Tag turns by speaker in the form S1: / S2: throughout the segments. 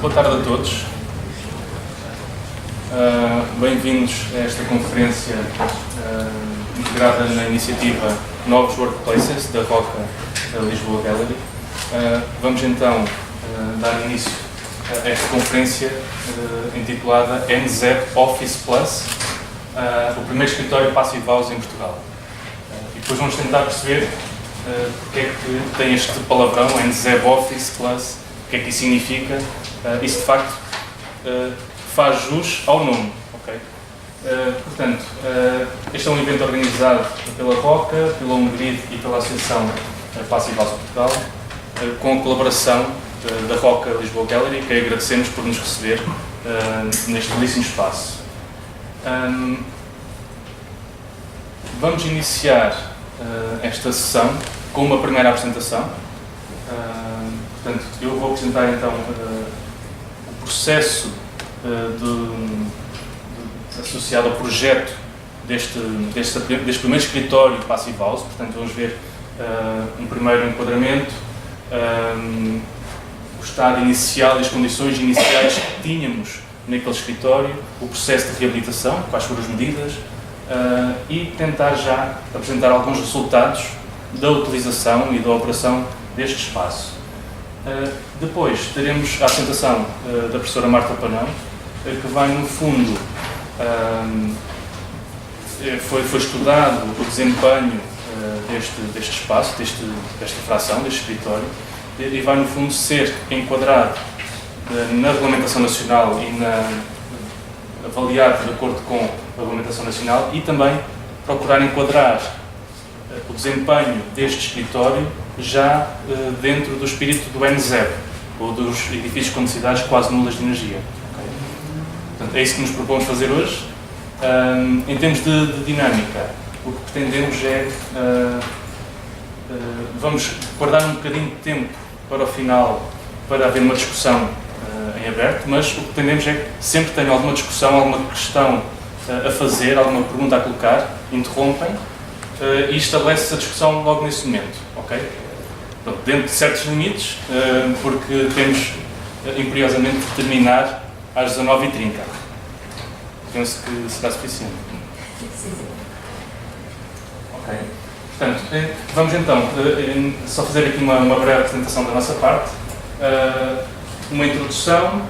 S1: Boa tarde a todos. Bem-vindos a esta conferência integrada na iniciativa Novos Workplaces da Roca Lisboa Gallery. Vamos então dar início a esta conferência intitulada NZEB Office Plus, o primeiro escritório Passive House em Portugal. E depois vamos tentar perceber porque é que tem este palavrão, NZEB Office Plus, o que é que isso significa. Isso de facto faz jus ao nome. Okay? Portanto, este é um evento organizado pela Roca, pela Umgrid e pela Associação Passive House Portugal, com a colaboração da Roca Lisboa Gallery, que agradecemos por nos receber neste belíssimo espaço. Vamos iniciar esta sessão com uma primeira apresentação. Portanto, eu vou apresentar então o processo associado ao projeto deste primeiro escritório Passive House. Portanto, vamos ver um primeiro enquadramento, o estado inicial e as condições iniciais que tínhamos naquele escritório, o processo de reabilitação, quais foram as medidas, e tentar já apresentar alguns resultados da utilização e da operação deste espaço. Depois teremos a apresentação da professora Marta Panão, que vai no fundo, foi estudado o desempenho deste espaço, desta fração, deste escritório, e vai no fundo ser enquadrado na regulamentação nacional e avaliado de acordo com a regulamentação nacional, e também procurar enquadrar o desempenho deste escritório já dentro do espírito do NZEB, ou dos edifícios com necessidades quase nulas de energia. Okay? Portanto, é isso que nos propomos fazer hoje. Em termos de dinâmica, o que pretendemos é vamos guardar um bocadinho de tempo para o final, para haver uma discussão em aberto, mas o que pretendemos é que sempre que tenham alguma discussão, alguma questão a fazer, alguma pergunta a colocar, interrompem e estabelece a discussão logo nesse momento, ok? Pronto, dentro de certos limites, porque temos imperiosamente de terminar às 19h30. Penso que será suficiente. Ok. Portanto, vamos então só fazer aqui uma breve apresentação da nossa parte. Uma introdução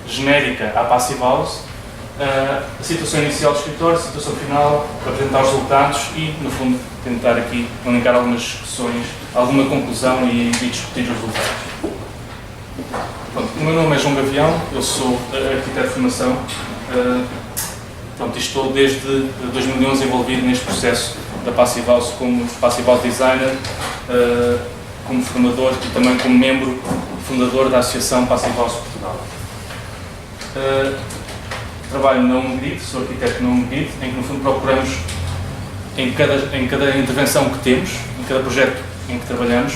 S1: genérica à Passive House, a situação inicial do escritório, a situação final, apresentar os resultados e, no fundo, tentar aqui linkar algumas discussões, alguma conclusão e discutir os resultados. Pronto, o meu nome é João Gavião, eu sou arquiteto de formação. Estou desde 2011 envolvido neste processo da Passive House como Passive House Designer, como formador e também como membro fundador da Associação Passive House Portugal. Trabalho na Umgrid, sou arquiteto na Umgrid, em que no fundo procuramos, em cada intervenção que temos, em cada projeto em que trabalhamos,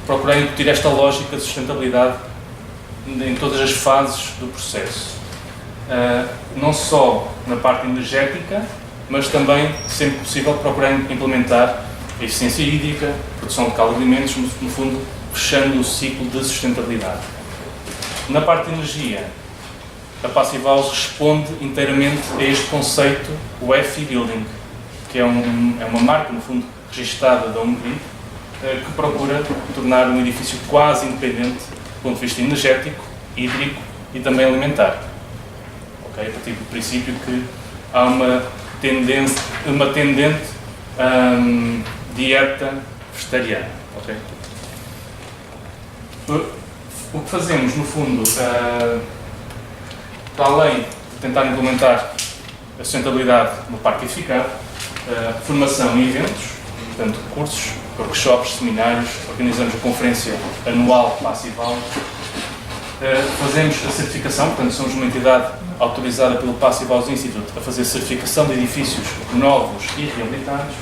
S1: procurar incutir esta lógica de sustentabilidade em todas as fases do processo. Não só na parte energética, mas também, sempre possível, procurar implementar a eficiência hídrica, produção local de alimentos, no fundo, fechando o ciclo de sustentabilidade. Na parte de energia, a Passive House responde inteiramente a este conceito, o FE Building, que é uma marca, no fundo, registada da Umgrid, que procura tornar um edifício quase independente do ponto de vista energético, hídrico e também alimentar. Okay? A partir do princípio que há uma tendente dieta vegetariana. Okay? O que fazemos, no fundo, para além de tentar implementar a sustentabilidade no parque edificado, formação e eventos, portanto, cursos, workshops, seminários, organizamos a conferência anual Passive House, fazemos a certificação, portanto, somos uma entidade autorizada pelo Passive House Institute a fazer certificação de edifícios novos e reabilitados,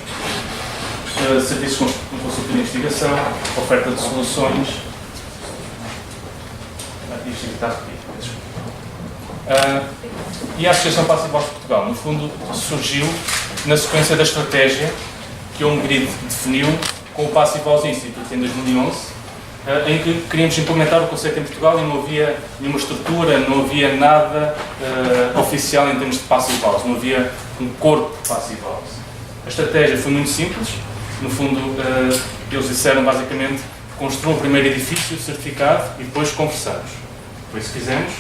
S1: serviços de consultoria e investigação, oferta de soluções. Isto está repetido. E a Associação Passive House Portugal, no fundo, surgiu na sequência da estratégia que a Umgrid definiu com o Passive House Institute em 2011, em que queríamos implementar o conceito em Portugal e não havia nenhuma estrutura, não havia nada oficial em termos de Passive House, não havia um corpo de Passive House. A estratégia foi muito simples, no fundo eles disseram basicamente construam o primeiro edifício certificado e depois conversamos. Foi isso que fizemos.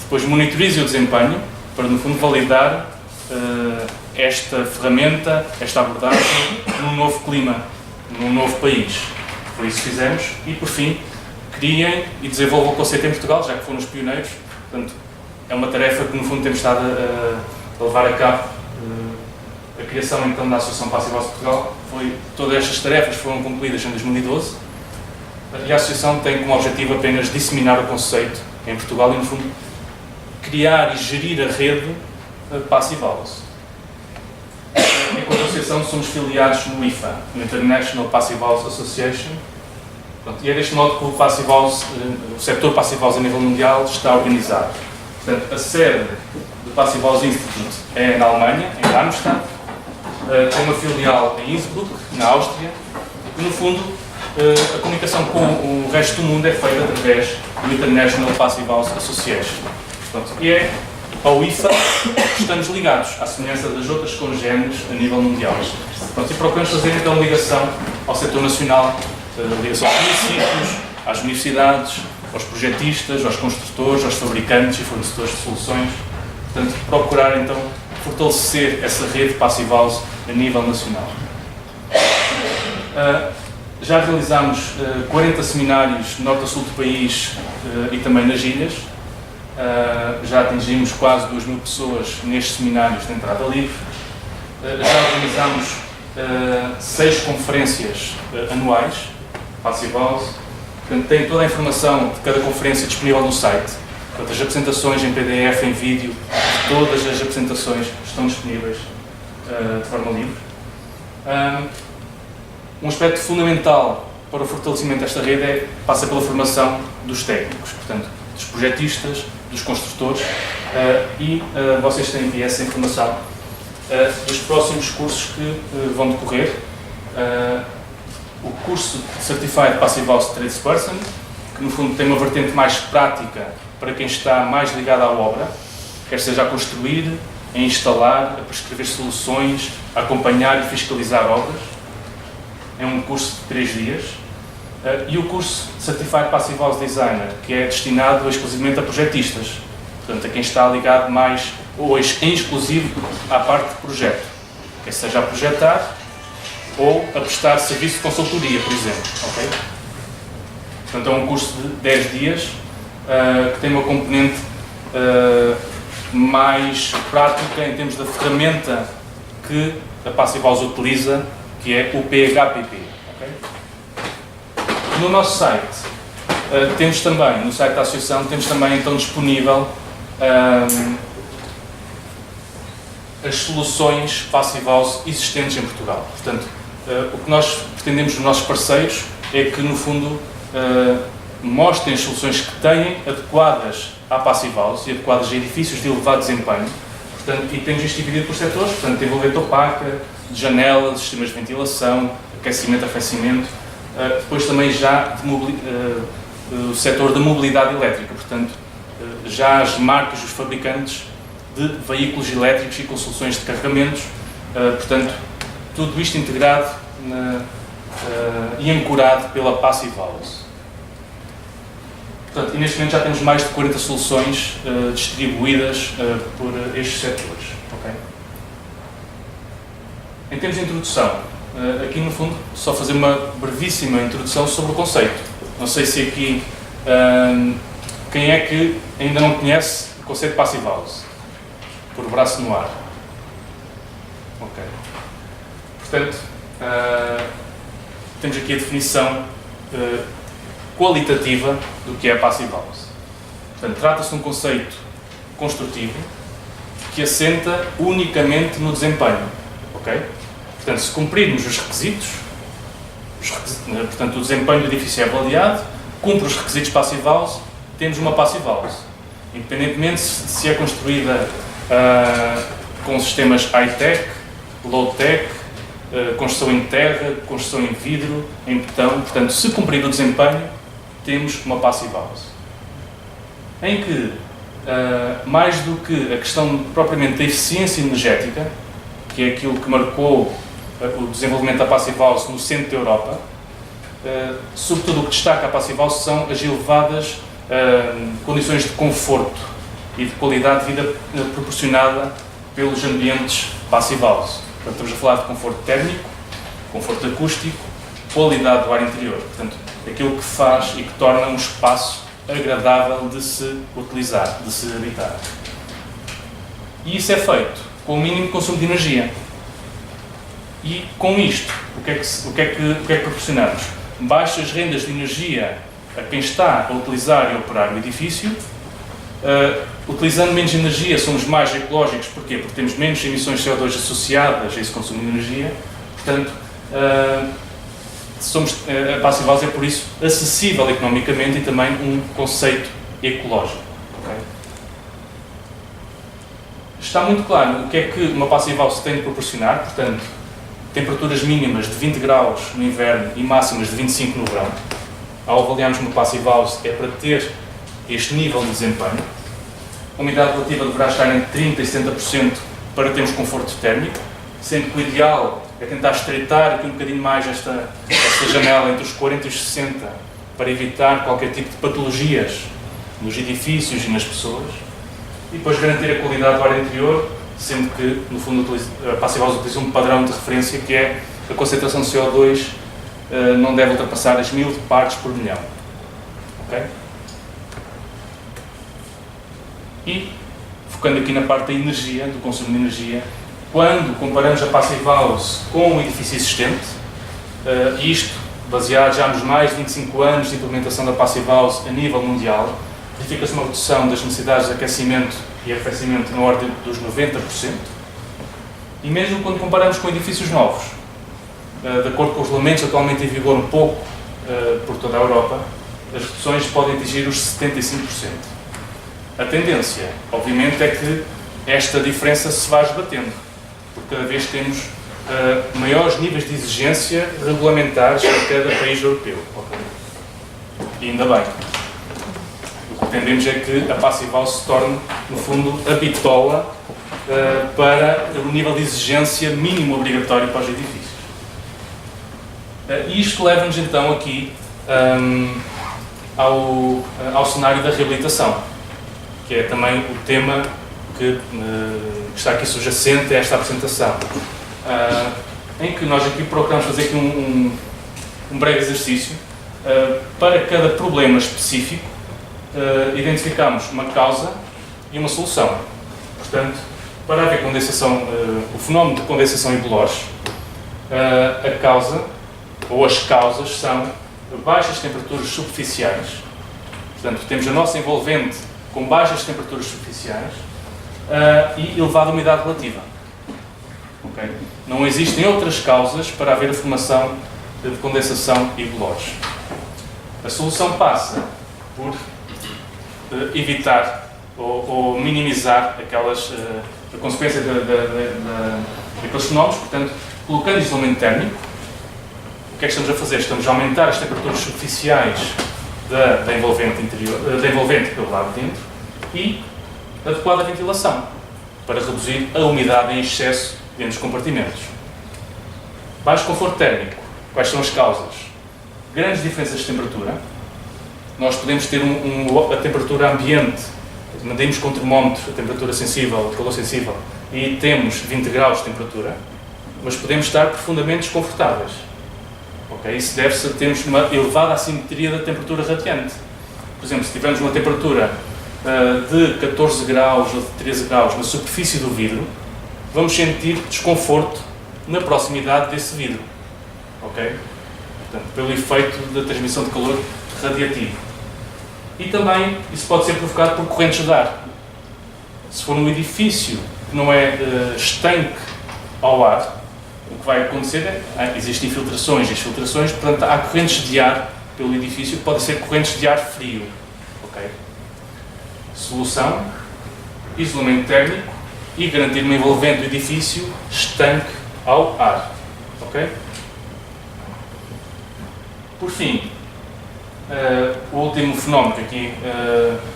S1: Depois monitorize o desempenho para no fundo validar esta ferramenta, esta abordagem num novo clima, num novo país. Foi isso que fizemos e, por fim, criem e desenvolvam o conceito em Portugal, já que foram os pioneiros. Portanto, é uma tarefa que, no fundo, temos estado a levar a cabo. A criação, então, da Associação Passive House de Portugal todas estas tarefas foram concluídas em 2012 e a Associação tem como objetivo apenas disseminar o conceito em Portugal e, no fundo, criar e gerir a rede Passive House. Enquanto associação, somos filiados no IFA, no International Passive House Association. Pronto, e é deste modo que o Passive House, o setor Passive House a nível mundial está organizado. Portanto, a sede do Passive House Institute é na Alemanha, em Darmstadt. Tem uma filial em Innsbruck, na Áustria. E, no fundo, a comunicação com o resto do mundo é feita através do International Passive House Association. Pronto, e é ao IFA que estamos ligados, à semelhança das outras congêneres a nível mundial. Pronto, e procuramos fazer então ligação ao setor nacional, ligação aos municípios, às universidades, aos projetistas, aos construtores, aos fabricantes e fornecedores de soluções. Portanto, procurar então fortalecer essa rede Passive House a nível nacional. Já realizámos 40 seminários no norte a sul do país e também nas ilhas. Já atingimos quase 2.000 pessoas nestes seminários de entrada livre. Já organizámos 6 conferências anuais, Passive House. Portanto, tem toda a informação de cada conferência disponível no site. Portanto, as apresentações em PDF, em vídeo, todas as apresentações estão disponíveis de forma livre. Um aspecto fundamental para o fortalecimento desta rede passa pela formação dos técnicos, portanto, dos projetistas, dos construtores, e vocês têm aqui essa informação dos próximos cursos que vão decorrer. O curso Certified Passive House Tradesperson, que no fundo tem uma vertente mais prática para quem está mais ligado à obra, quer seja a construir, a instalar, a prescrever soluções, a acompanhar e fiscalizar obras. É um curso de 3 dias. E o curso Certified Passive House Designer, que é destinado exclusivamente a projetistas, portanto, a quem está ligado mais, hoje, em exclusivo, à parte de projeto, quer seja a projetar ou a prestar serviço de consultoria, por exemplo. Okay? Portanto, é um curso de 10 dias que tem uma componente mais prática em termos da ferramenta que a Passive House utiliza, que é o PHPP. Okay? No nosso site, temos também, no site da Associação, temos também então disponível as soluções Passive House existentes em Portugal. Portanto, o que nós pretendemos dos nossos parceiros é que, no fundo, mostrem as soluções que têm adequadas à Passive House e adequadas a edifícios de elevado desempenho. Portanto, e temos isto dividido por setores, portanto, envolvente opaca, de janelas, sistemas de ventilação, aquecimento, arrefecimento. Depois também já o setor da mobilidade elétrica, portanto, já as marcas, os fabricantes de veículos elétricos e com soluções de carregamentos, portanto, tudo isto integrado e ancorado pela Passive House. Portanto, e neste momento já temos mais de 40 soluções distribuídas por estes setores. Okay? Em termos de introdução, aqui no fundo só fazer uma brevíssima introdução sobre o conceito. Não sei se aqui quem é que ainda não conhece o conceito de Passive House, por braço no ar. Ok. Portanto, temos aqui a definição qualitativa do que é a Passive House. Portanto, trata-se de um conceito construtivo que assenta unicamente no desempenho. Ok? Portanto, se cumprirmos os requisitos, portanto, o desempenho do edifício é avaliado, cumpre os requisitos Passive House, temos uma Passive House. Independentemente se é construída com sistemas high-tech, low-tech, construção em terra, construção em vidro, em betão, portanto, se cumprir o desempenho, temos uma passive house, em que, mais do que a questão propriamente da eficiência energética, que é aquilo que marcou o desenvolvimento da passive house no centro da Europa, sobretudo o que destaca a passive house são as elevadas condições de conforto e de qualidade de vida proporcionada pelos ambientes passive house. Portanto, estamos a falar de conforto térmico, conforto acústico, qualidade do ar interior. Portanto, aquilo que faz e que torna um espaço agradável de se utilizar, de se habitar. E isso é feito com o mínimo consumo de energia. E com isto, o que é que proporcionamos? Baixas rendas de energia a quem está a utilizar e a operar o edifício. Utilizando menos energia, somos mais ecológicos. Porquê? Porque temos menos emissões de CO2 associadas a esse consumo de energia. Portanto, a passive house é, por isso, acessível economicamente e também um conceito ecológico. Okay? Está muito claro o que é que uma passive house tem de proporcionar, portanto, temperaturas mínimas de 20 graus no inverno e máximas de 25 no verão. Ao avaliarmos uma passive house é para ter este nível de desempenho. A umidade relativa deverá estar entre 30% e 70% para termos conforto térmico, sendo que o ideal é tentar estreitar aqui um bocadinho mais esta janela entre os 40 e os 60 para evitar qualquer tipo de patologias nos edifícios e nas pessoas, e depois garantir a qualidade do ar interior, sendo que, no fundo, a passive house utiliza um padrão de referência que é a concentração de CO2 não deve ultrapassar as 1000 partes por milhão. Okay? E, focando aqui na parte da energia, do consumo de energia, quando comparamos a passive house com o edifício existente, isto baseado já nos mais de 25 anos de implementação da passive house a nível mundial, verifica-se uma redução das necessidades de aquecimento e arrefecimento na ordem dos 90%, e mesmo quando comparamos com edifícios novos, de acordo com os regulamentos atualmente em vigor um pouco por toda a Europa, as reduções podem atingir os 75%. A tendência, obviamente, é que esta diferença se vá esbatendo, porque cada vez temos maiores níveis de exigência regulamentares a cada país europeu. Okay? E ainda bem. O que pretendemos é que a passive house se torne, no fundo, a bitola para o nível de exigência mínimo obrigatório para os edifícios. E isto leva-nos então aqui ao cenário da reabilitação, que é também o tema que está aqui subjacente a esta apresentação, em que nós aqui procuramos fazer aqui um breve exercício. Para cada problema específico, identificamos uma causa e uma solução. Portanto, para haver condensação, o fenómeno de condensação em Bloch, a causa, ou as causas, são baixas temperaturas superficiais. Portanto, temos a nossa envolvente com baixas temperaturas superficiais e elevada umidade relativa. Okay? Não existem outras causas para haver a formação de condensação e Bloch. A solução passa por evitar ou minimizar a consequência daqueles fenómenos, portanto, colocando isolamento térmico. O que é que estamos a fazer? Estamos a aumentar as temperaturas superficiais da envolvente interior, da envolvente pelo lado de dentro, e adequada ventilação, para reduzir a umidade em excesso dentro dos compartimentos. Baixo conforto térmico. Quais são as causas? Grandes diferenças de temperatura. Nós podemos ter a temperatura ambiente, medimos com termómetro a temperatura sensível, o calor sensível, e temos 20 graus de temperatura, mas podemos estar profundamente desconfortáveis. Okay? Isso deve-se a termos uma elevada assimetria da temperatura radiante. Por exemplo, se tivermos uma temperatura de 14 graus ou de 13 graus na superfície do vidro, vamos sentir desconforto na proximidade desse vidro. Okay? Portanto, pelo efeito da transmissão de calor radiativo. E também isso pode ser provocado por correntes de ar. Se for um edifício que não é estanque ao ar, o que vai acontecer é existem infiltrações e exfiltrações, portanto há correntes de ar pelo edifício que podem ser correntes de ar frio. Okay? Solução, isolamento térmico e garantir uma envolvente do edifício estanque ao ar. Okay? Por fim, o último fenómeno que aqui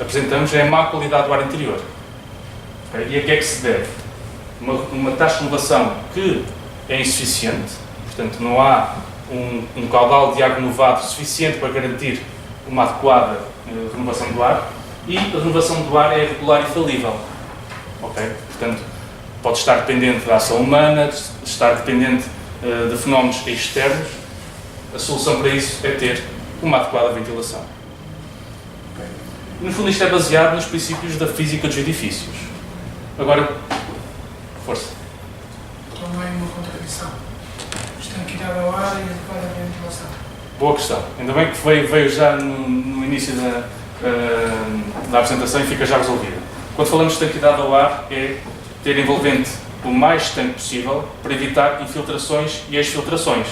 S1: apresentamos é a má qualidade do ar interior. Okay? E a que é que se deve? Uma taxa de renovação que é insuficiente, portanto não há um caudal de ar renovado suficiente para garantir uma adequada renovação do ar, e a renovação do ar é irregular e falível. Okay? Portanto, pode estar dependente da ação humana, estar dependente de fenómenos externos. A solução para isso é ter uma adequada ventilação. Okay? No fundo, isto é baseado nos princípios da física dos edifícios. Agora, força.
S2: Então não é uma contradição. Estanqueidade ao ar e adequada ventilação.
S1: Boa questão. Ainda bem que veio já no início da apresentação e fica já resolvida. Quando falamos de estanqueidade ao ar, é ter envolvente o mais estanque possível para evitar infiltrações e exfiltrações.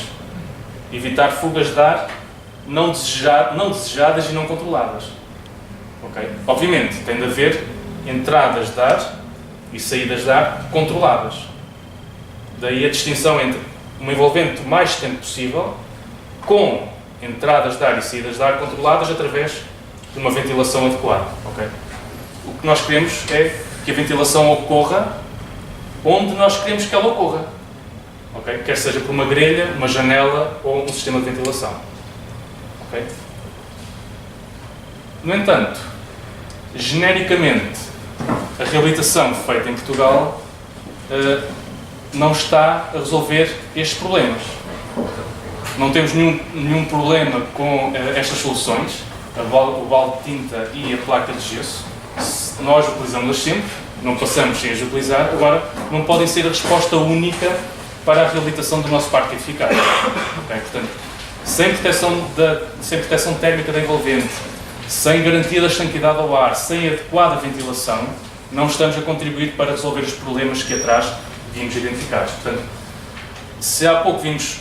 S1: Evitar fugas de ar não desejadas e não controladas. Okay? Obviamente, tem de haver entradas de ar e saídas de ar controladas. Daí a distinção entre um envolvente o mais estanque possível, com entradas de ar e saídas de ar controladas através de uma ventilação adequada. Okay? O que nós queremos é que a ventilação ocorra onde nós queremos que ela ocorra. Okay? Quer seja por uma grelha, uma janela ou um sistema de ventilação. Okay? No entanto, genericamente, a reabilitação feita em Portugal não está a resolver estes problemas. Não temos nenhum problema com estas soluções, o balde de tinta e a placa de gesso. Nós utilizamos-las sempre, não passamos sem as utilizar. Agora, não podem ser a resposta única para a reabilitação do nosso parque edificado. Okay? Portanto, sem proteção térmica da envolvente, sem garantia da estanqueidade ao ar, sem adequada ventilação, não estamos a contribuir para resolver os problemas que atrás vimos identificados. Portanto, se há pouco vimos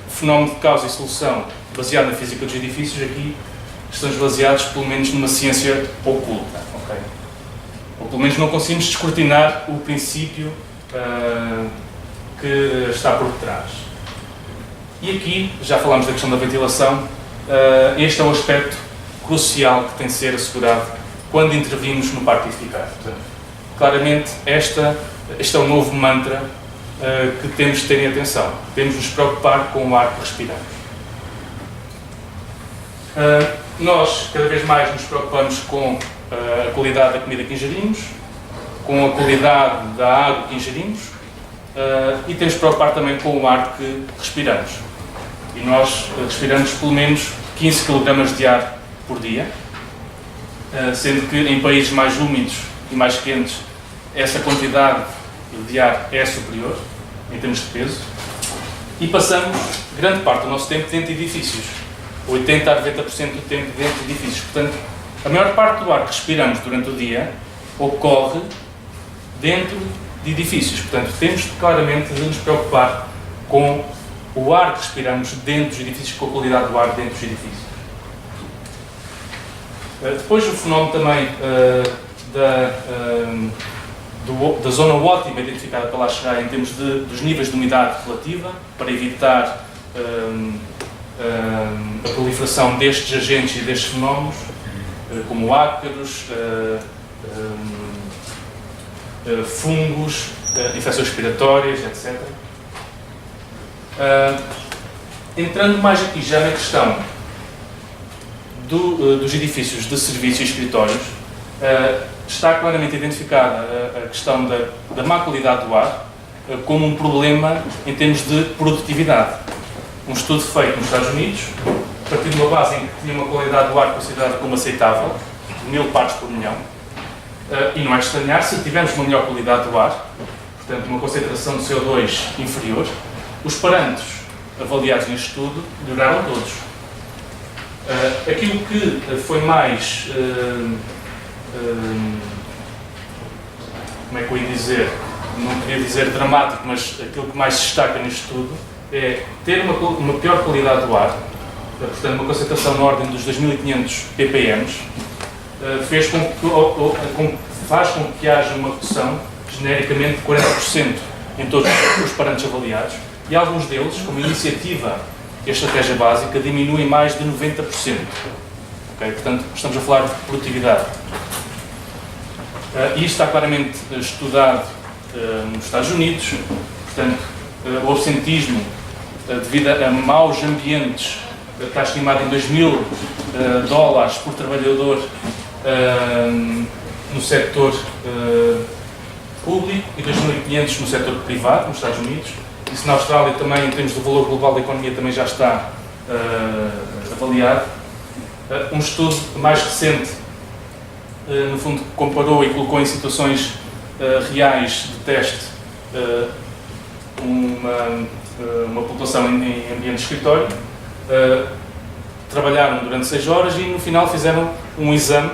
S1: fenómeno de causa e solução baseado na física dos edifícios, aqui estamos baseados pelo menos numa ciência oculta. Okay? Ou pelo menos não conseguimos descortinar o princípio que está por detrás. E aqui, já falámos da questão da ventilação, este é um aspecto crucial que tem de ser assegurado quando intervimos no parque edificado. Portanto, claramente, este é um novo mantra que temos de ter em atenção. Temos de nos preocupar com o ar que respiramos. Nós, cada vez mais, nos preocupamos com a qualidade da comida que ingerimos, com a qualidade da água que ingerimos e temos de preocupar também com o ar que respiramos. E nós respiramos pelo menos 15 kg de ar por dia, sendo que em países mais úmidos e mais quentes essa quantidade de ar é superior em termos de peso, e passamos grande parte do nosso tempo dentro de edifícios, 80 a 90% do tempo dentro de edifícios. Portanto, a maior parte do ar que respiramos durante o dia ocorre dentro de edifícios. Portanto, temos claramente de nos preocupar com o ar que respiramos dentro dos edifícios, com a qualidade do ar dentro dos edifícios. Depois o fenómeno também da zona ótima identificada pela ASHRAE em termos dos níveis de umidade relativa, para evitar a proliferação destes agentes e destes fenómenos, como ácaros, fungos, infecções respiratórias, etc. Entrando mais aqui já na questão dos edifícios de serviços e escritórios, está claramente identificada a questão da má qualidade do ar como um problema em termos de produtividade. Um estudo feito nos Estados Unidos, a partir de uma base em que tinha uma qualidade do ar considerada como aceitável, 1000 partes por milhão, e não é de estranhar se tivermos uma melhor qualidade do ar, portanto uma concentração de CO2 inferior, os parâmetros avaliados neste estudo melhoraram todos. Aquilo que foi mais, como é que eu ia dizer, não queria dizer dramático, mas aquilo que mais se destaca neste estudo é ter uma pior qualidade do ar, portanto uma concentração na ordem dos 2500 ppm, faz com que haja uma redução genericamente de 40% em todos os parâmetros avaliados, e alguns deles, como iniciativa e estratégia básica, diminuem mais de 90%. Okay? Portanto, estamos a falar de produtividade. Isto está claramente estudado nos Estados Unidos. Portanto, o absentismo devido a maus ambientes está estimado em $2.000 por trabalhador no setor público e 2.500 no setor privado, nos Estados Unidos. Isso na Austrália também, em termos do valor global da economia, também já está avaliado. Um estudo mais recente, no fundo, comparou e colocou em situações reais de teste uma população em ambiente de escritório. Trabalharam durante 6 horas e no final fizeram um exame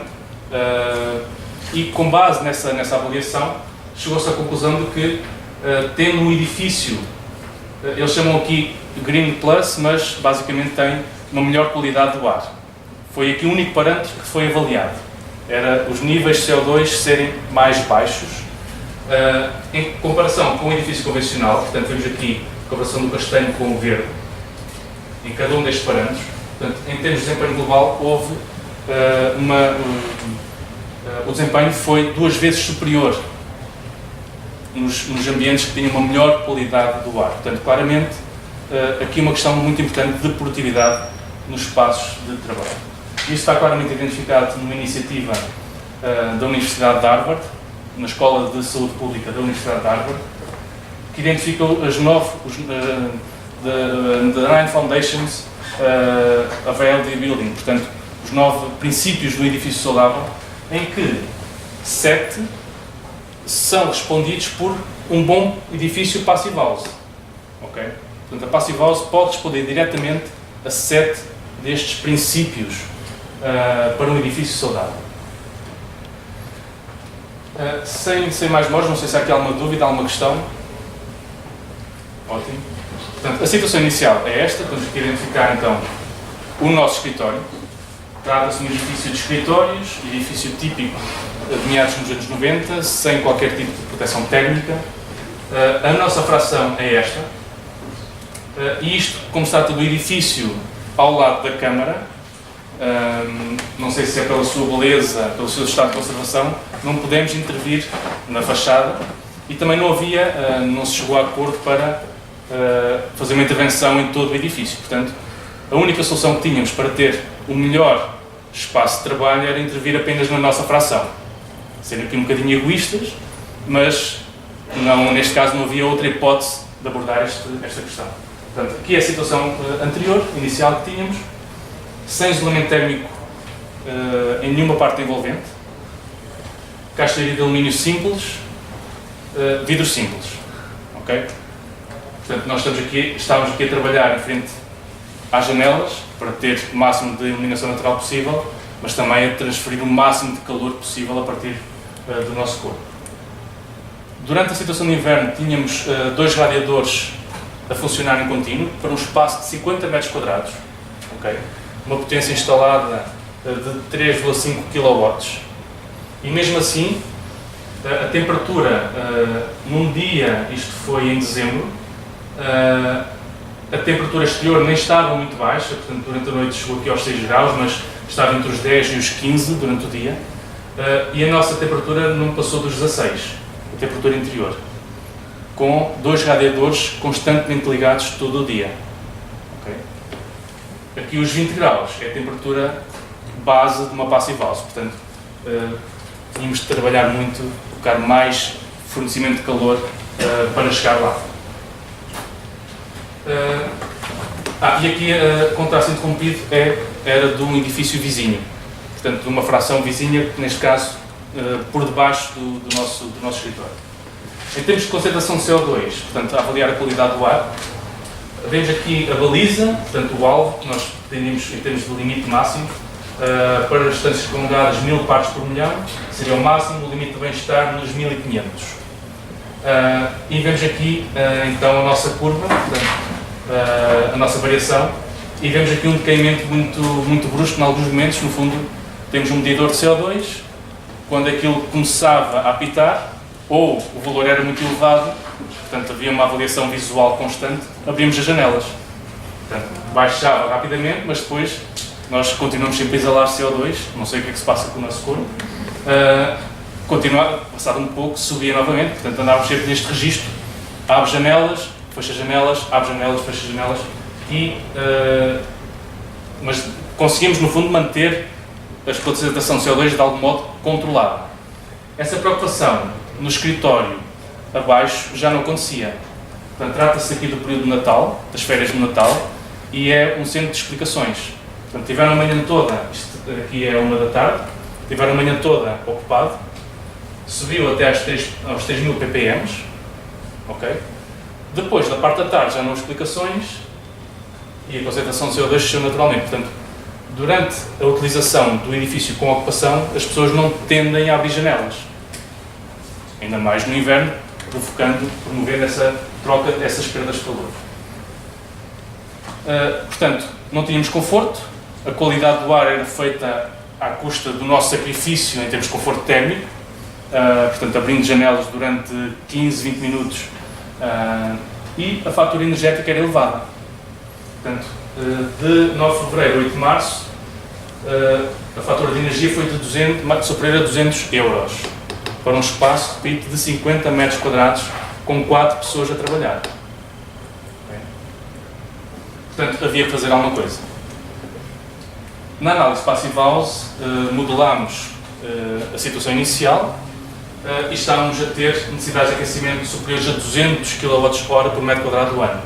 S1: e com base nessa avaliação chegou-se à conclusão de que tendo um edifício, eles chamam aqui Green Plus, mas basicamente tem uma melhor qualidade do ar. Foi aqui o único parâmetro que foi avaliado, era os níveis de CO2 serem mais baixos em comparação com o edifício convencional. Portanto, vemos aqui a comparação do castanho com o verde em cada um destes parâmetros. Portanto, em termos de desempenho global, houve o desempenho foi 2 vezes superior nos ambientes que tinham uma melhor qualidade do ar. Portanto, claramente, aqui uma questão muito importante de produtividade nos espaços de trabalho. Isso está claramente identificado numa iniciativa da Universidade de Harvard, na Escola de Saúde Pública da Universidade de Harvard, que identifica the 9 Foundations of a Healthy Building, portanto, os 9 princípios do edifício saudável, em que 7 são respondidos por um bom edifício Passive House. Okay? Portanto, a Passive House pode responder diretamente a 7 destes princípios para um edifício saudável. Sem mais demores, não sei se há aqui alguma dúvida, alguma questão. Ótimo. Portanto, a situação inicial é esta. Temos que identificar então o nosso escritório. Trata-se de um edifício de escritórios, edifício típico de meados dos anos 90, sem qualquer tipo de proteção térmica. A nossa fração é esta. E isto, como se trata do edifício ao lado da Câmara, não sei se é pela sua beleza, pelo seu estado de conservação, não podemos intervir na fachada e também não se chegou a acordo para fazer uma intervenção em todo o edifício. Portanto, a única solução que tínhamos para ter o melhor espaço de trabalho era intervir apenas na nossa fração. Sendo aqui um bocadinho egoístas, mas neste caso não havia outra hipótese de abordar esta questão. Portanto, aqui é a situação anterior, inicial que tínhamos, sem isolamento térmico em nenhuma parte envolvente, caixa de alumínio simples, vidro simples. Okay? Portanto, nós estávamos aqui a trabalhar em frente às janelas para ter o máximo de iluminação natural possível, mas também a transferir o máximo de calor possível a partir do nosso corpo. Durante a situação de inverno tínhamos 2 radiadores a funcionar em contínuo para um espaço de 50 metros quadrados, okay? Uma potência instalada de 3,5 kW. E mesmo assim, a temperatura num dia, isto foi em dezembro, a temperatura exterior nem estava muito baixa, portanto durante a noite chegou aqui aos 6 graus, mas estava entre os 10 e os 15 durante o dia, e a nossa temperatura não passou dos 16, a temperatura interior, com 2 radiadores constantemente ligados todo o dia. Okay? Aqui os 20 graus é a temperatura base de uma Passive House, portanto tínhamos de trabalhar muito, colocar mais fornecimento de calor para chegar lá. E aqui o contraste interrompido era de um edifício vizinho, portanto de uma fração vizinha, neste caso por debaixo do nosso escritório. Em termos de concentração de CO2, portanto a avaliar a qualidade do ar, vemos aqui a baliza, portanto o alvo que nós pretendemos em termos de limite máximo, para distâncias prolongadas 1000 partes por milhão, seria o máximo, o limite de bem-estar nos 1500. E vemos aqui então a nossa curva, portanto, a nossa variação, e vemos aqui um decaimento muito brusco em alguns momentos. No fundo, temos um medidor de CO2, quando aquilo começava a apitar, ou o valor era muito elevado, portanto havia uma avaliação visual constante, abrimos as janelas. Portanto, baixava rapidamente, mas depois nós continuamos sempre a exalar CO2, não sei o que é que se passa com o nosso corpo. Passado um pouco, subia novamente, portanto andávamos sempre neste registro, abre janelas, fecha janelas, abre janelas, fecha janelas, mas conseguimos no fundo manter a concentração de CO2 de algum modo controlada. Essa preocupação no escritório abaixo já não acontecia. Portanto, trata-se aqui do período de Natal, das férias de Natal, e é um centro de explicações. Portanto, tiveram a manhã toda, isto aqui é 1 da tarde, tiveram a manhã toda ocupado, subiu até aos 3.000 ppm, ok? Depois, da parte da tarde, já não há explicações e a concentração de CO2 desceu naturalmente. Portanto, durante a utilização do edifício com ocupação, as pessoas não tendem a abrir janelas. Ainda mais no inverno, promovendo essa troca, essas perdas de calor. Portanto, não tínhamos conforto, a qualidade do ar era feita à custa do nosso sacrifício em termos de conforto térmico, portanto, abrindo janelas durante 15, 20 minutos, e a fatura energética era elevada. Portanto, de 9 de fevereiro a 8 de março, a fatura de energia foi de superior a 200 euros, para um espaço, repito, de 50 metros quadrados, com 4 pessoas a trabalhar. Portanto, havia que fazer alguma coisa. Na análise Passive-House, modelámos a situação inicial e estávamos a ter necessidades de aquecimento superiores a 200 kWh por metro quadrado do ano.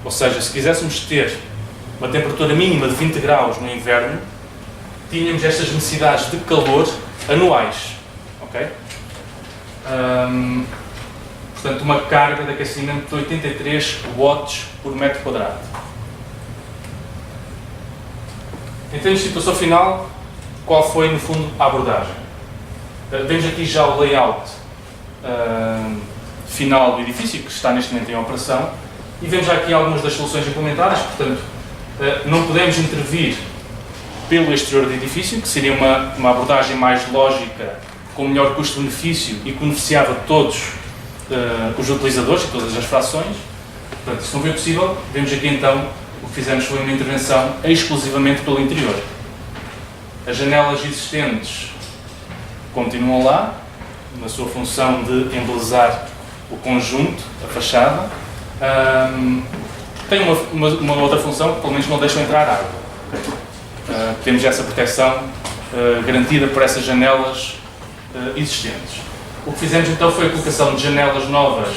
S1: Ou seja, se quiséssemos ter uma temperatura mínima de 20 graus no inverno, tínhamos estas necessidades de calor anuais. Okay? Portanto, uma carga de aquecimento de 83 watts por metro quadrado. Em termos de situação final, qual foi, no fundo, a abordagem? Vemos aqui já o layout final do edifício, que está neste momento em operação, e vemos já aqui algumas das soluções implementadas. Portanto, não podemos intervir pelo exterior do edifício, que seria uma abordagem mais lógica, com melhor custo-benefício e que beneficiava todos os utilizadores e todas as frações. Portanto, isso não foi possível. Vemos aqui então o que fizemos foi uma intervenção exclusivamente pelo interior. As janelas existentes continuam lá, na sua função de embelezar o conjunto, a fachada. Tem uma outra função, que pelo menos não deixam entrar água. Okay? Temos essa proteção garantida por essas janelas existentes. O que fizemos então foi a colocação de janelas novas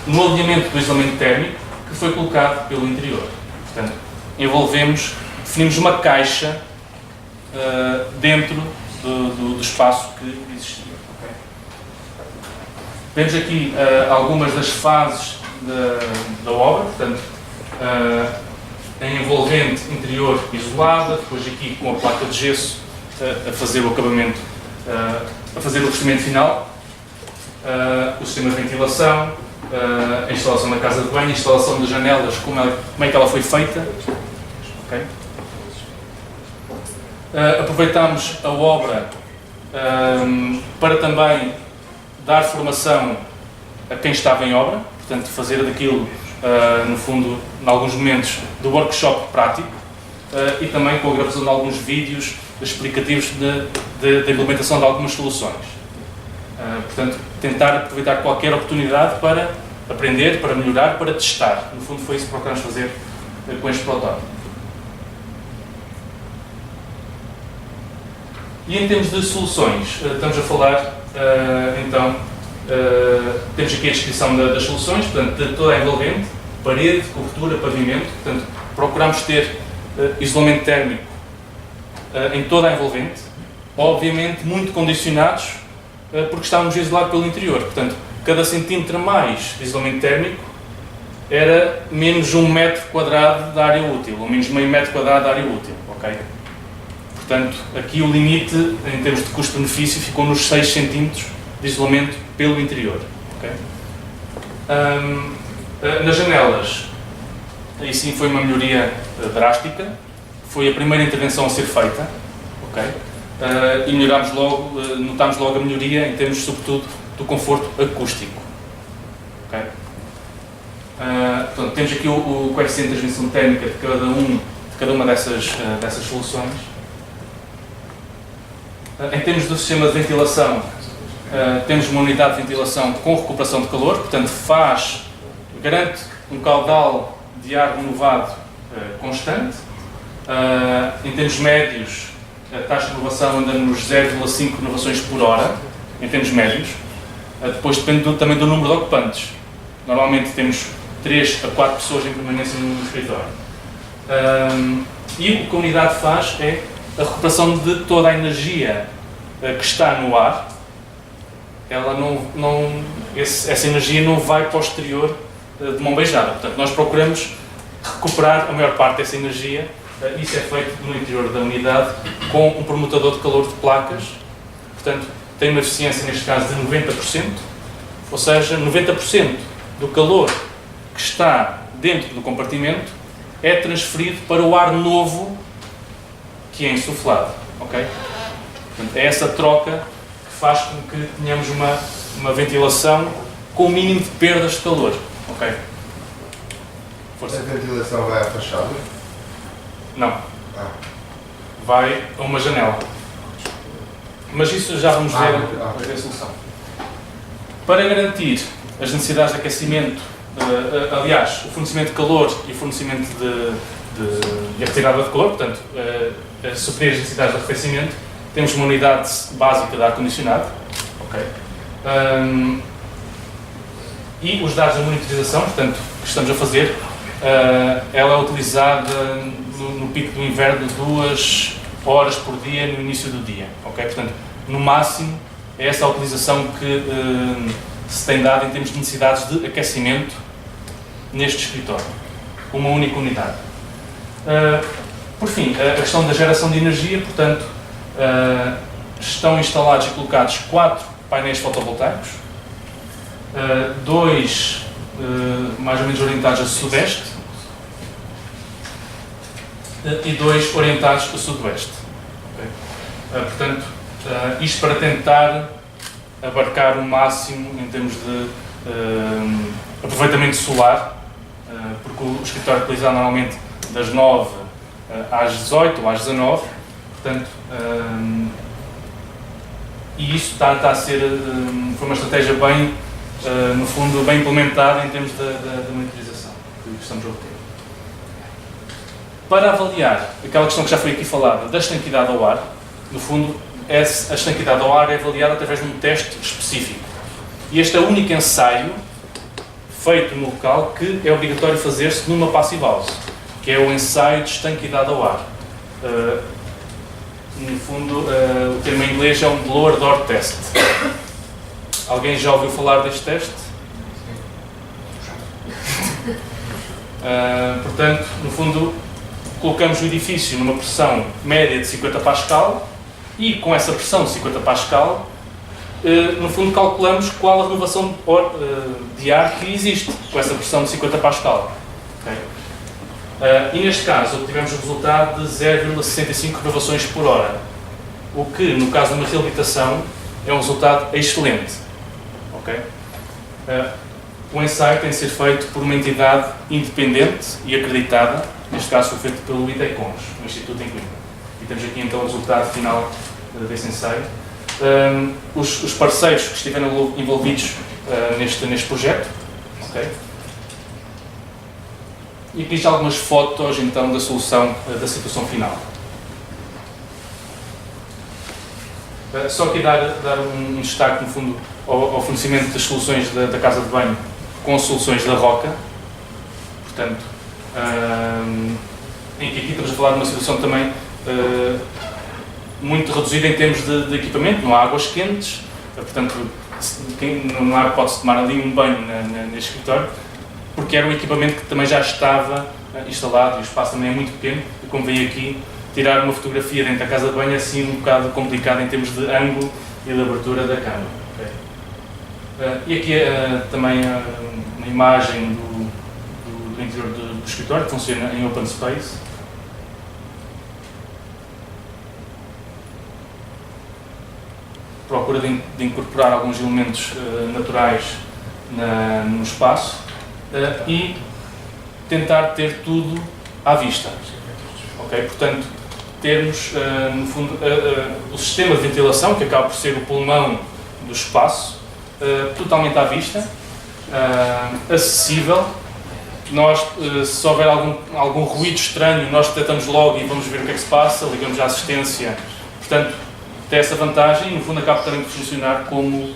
S1: no alinhamento do isolamento térmico, que foi colocado pelo interior. Portanto, definimos uma caixa dentro do espaço que existia. Okay? Vemos aqui algumas das fases da obra, portanto, em envolvente interior isolada, depois aqui com a placa de gesso a fazer o acabamento, a fazer o revestimento final, o sistema de ventilação, a instalação da casa de banho, a instalação das janelas, como é que ela foi feita. Okay? Aproveitámos a obra para também dar formação a quem estava em obra, portanto fazer daquilo, no fundo, em alguns momentos, do workshop prático e também com a gravação de alguns vídeos explicativos da implementação de algumas soluções. Portanto, tentar aproveitar qualquer oportunidade para aprender, para melhorar, para testar. No fundo, foi isso que procuramos fazer com este protótipo. E em termos de soluções, estamos a falar, então, temos aqui a descrição das soluções, portanto, de toda a envolvente, parede, cobertura, pavimento, portanto, procuramos ter isolamento térmico em toda a envolvente, obviamente muito condicionados, porque estávamos a isolar pelo interior, portanto, cada centímetro a mais de isolamento térmico era menos 1 metro quadrado da área útil, ou menos meio metro quadrado da área útil, ok? Portanto, aqui o limite, em termos de custo-benefício, ficou nos 6 centímetros de isolamento pelo interior, ok? Nas janelas, aí sim foi uma melhoria drástica, foi a primeira intervenção a ser feita, ok? E melhorámos logo, notámos logo a melhoria em termos, sobretudo, do conforto acústico. Okay? Portanto, temos aqui o coeficiente de transmissão térmica de cada uma dessas soluções. Em termos do sistema de ventilação, temos uma unidade de ventilação com recuperação de calor, portanto garante um caudal de ar renovado constante. Em termos médios, a taxa de renovação anda nos 0,5 renovações por hora, em termos médios. Depois depende também do número de ocupantes. Normalmente temos 3 a 4 pessoas em permanência no escritório. E o que a unidade faz é a recuperação de toda a energia que está no ar. Ela essa energia não vai para o exterior de mão beijada. Portanto, nós procuramos recuperar a maior parte dessa energia. Isso é feito no interior da unidade com um permutador de calor de placas. Portanto, tem uma eficiência, neste caso, de 90%. Ou seja, 90% do calor que está dentro do compartimento é transferido para o ar novo que é insuflado. Okay? Portanto, é essa troca que faz com que tenhamos uma ventilação com o mínimo de perdas de calor. Okay? Força.
S3: A ventilação vai à fachada?
S1: Não. Vai a uma janela. Mas isso já vamos ver a solução. Para garantir as necessidades de aquecimento, aliás, o fornecimento de calor e o fornecimento de retirada de calor, portanto, suprir as necessidades de arrefecimento, temos uma unidade básica de ar-condicionado. Okay. E os dados da monitorização, portanto, que estamos a fazer, ela é utilizada no pico do inverno 2 horas por dia no início do dia. Okay? Portanto, no máximo, é essa a utilização que se tem dado em termos de necessidades de aquecimento neste escritório. Uma única unidade. Por fim, a questão da geração de energia, portanto, estão instalados e colocados 4 painéis fotovoltaicos, 2 mais ou menos orientados a sudeste e 2 orientados a sudoeste. Okay? Portanto, isto para tentar abarcar o máximo em termos de aproveitamento solar, porque o escritório é utilizado normalmente das 9 às 18 ou às 19, portanto, e isso está a ser, foi uma estratégia bem, no fundo, bem implementada em termos da monitorização que estamos a obter. Para avaliar aquela questão que já foi aqui falada da estanquidade ao ar, no fundo, a estanquidade ao ar é avaliada através de um teste específico. E este é o único ensaio feito no local que é obrigatório fazer-se numa passive house, que é o ensaio de estanquidade ao ar. No fundo, o termo em inglês é um blower door test. Alguém já ouviu falar deste teste? Portanto, no fundo, colocamos o edifício numa pressão média de 50 pascal e com essa pressão de 50 pascal, no fundo, calculamos qual a renovação de ar que existe com essa pressão de 50 pascal. Okay? E neste caso, obtivemos o resultado de 0,65 renovações por hora, o que, no caso de uma reabilitação, é um resultado excelente. Okay? O ensaio tem de ser feito por uma entidade independente e acreditada, neste caso foi feito pelo ITECONS, no Instituto em Coimbra. E temos aqui então o resultado final desse ensaio. Os parceiros que estiveram envolvidos neste projeto. Okay? E aqui já algumas fotos então da solução, da situação final. Só aqui dar um destaque, no fundo, ao fornecimento das soluções da casa de banho com soluções da Roca. Portanto, aqui estamos a falar de uma situação também muito reduzida em termos de equipamento, não há águas quentes, portanto, não há hipótese de tomar ali um banho neste escritório, porque era um equipamento que também já estava instalado e o espaço também é muito pequeno, e como veio aqui, tirar uma fotografia dentro da casa de banho é assim um bocado complicado em termos de ângulo e de abertura da câmara. Okay? E aqui também uma imagem do interior do escritório, que funciona em open space. Procura de incorporar alguns elementos naturais no espaço e tentar ter tudo à vista. ok? Portanto, termos, no fundo, o sistema de ventilação, que acaba por ser o pulmão do espaço, totalmente à vista, acessível. Nós, se houver algum ruído estranho, nós detectamos logo e vamos ver o que é que se passa, ligamos à assistência. Portanto, tem essa vantagem e, no fundo, acaba também de funcionar como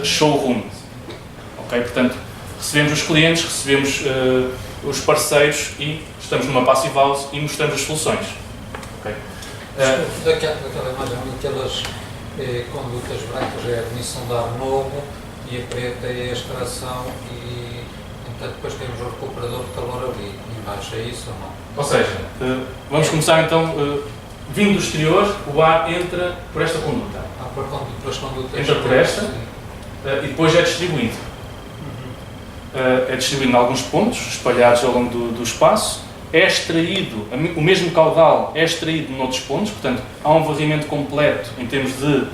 S1: showroom. Ok? Portanto, recebemos os clientes, recebemos os parceiros e estamos numa passive house e mostramos as soluções. Okay?
S3: Daquela imagem, aquelas condutas brancas é a admissão de ar novo e a preta é a extração e, portanto, depois temos o recuperador de calor ali embaixo, é isso ou não?
S1: Ou seja, vamos começar então, vindo do exterior, o ar entra por esta conduta.
S3: Pelas condutas.
S1: Entra por esta e depois é distribuído. É distribuído em alguns pontos, espalhados ao longo do espaço. É extraído, o mesmo caudal é extraído noutros pontos, portanto, há um varrimento completo em termos do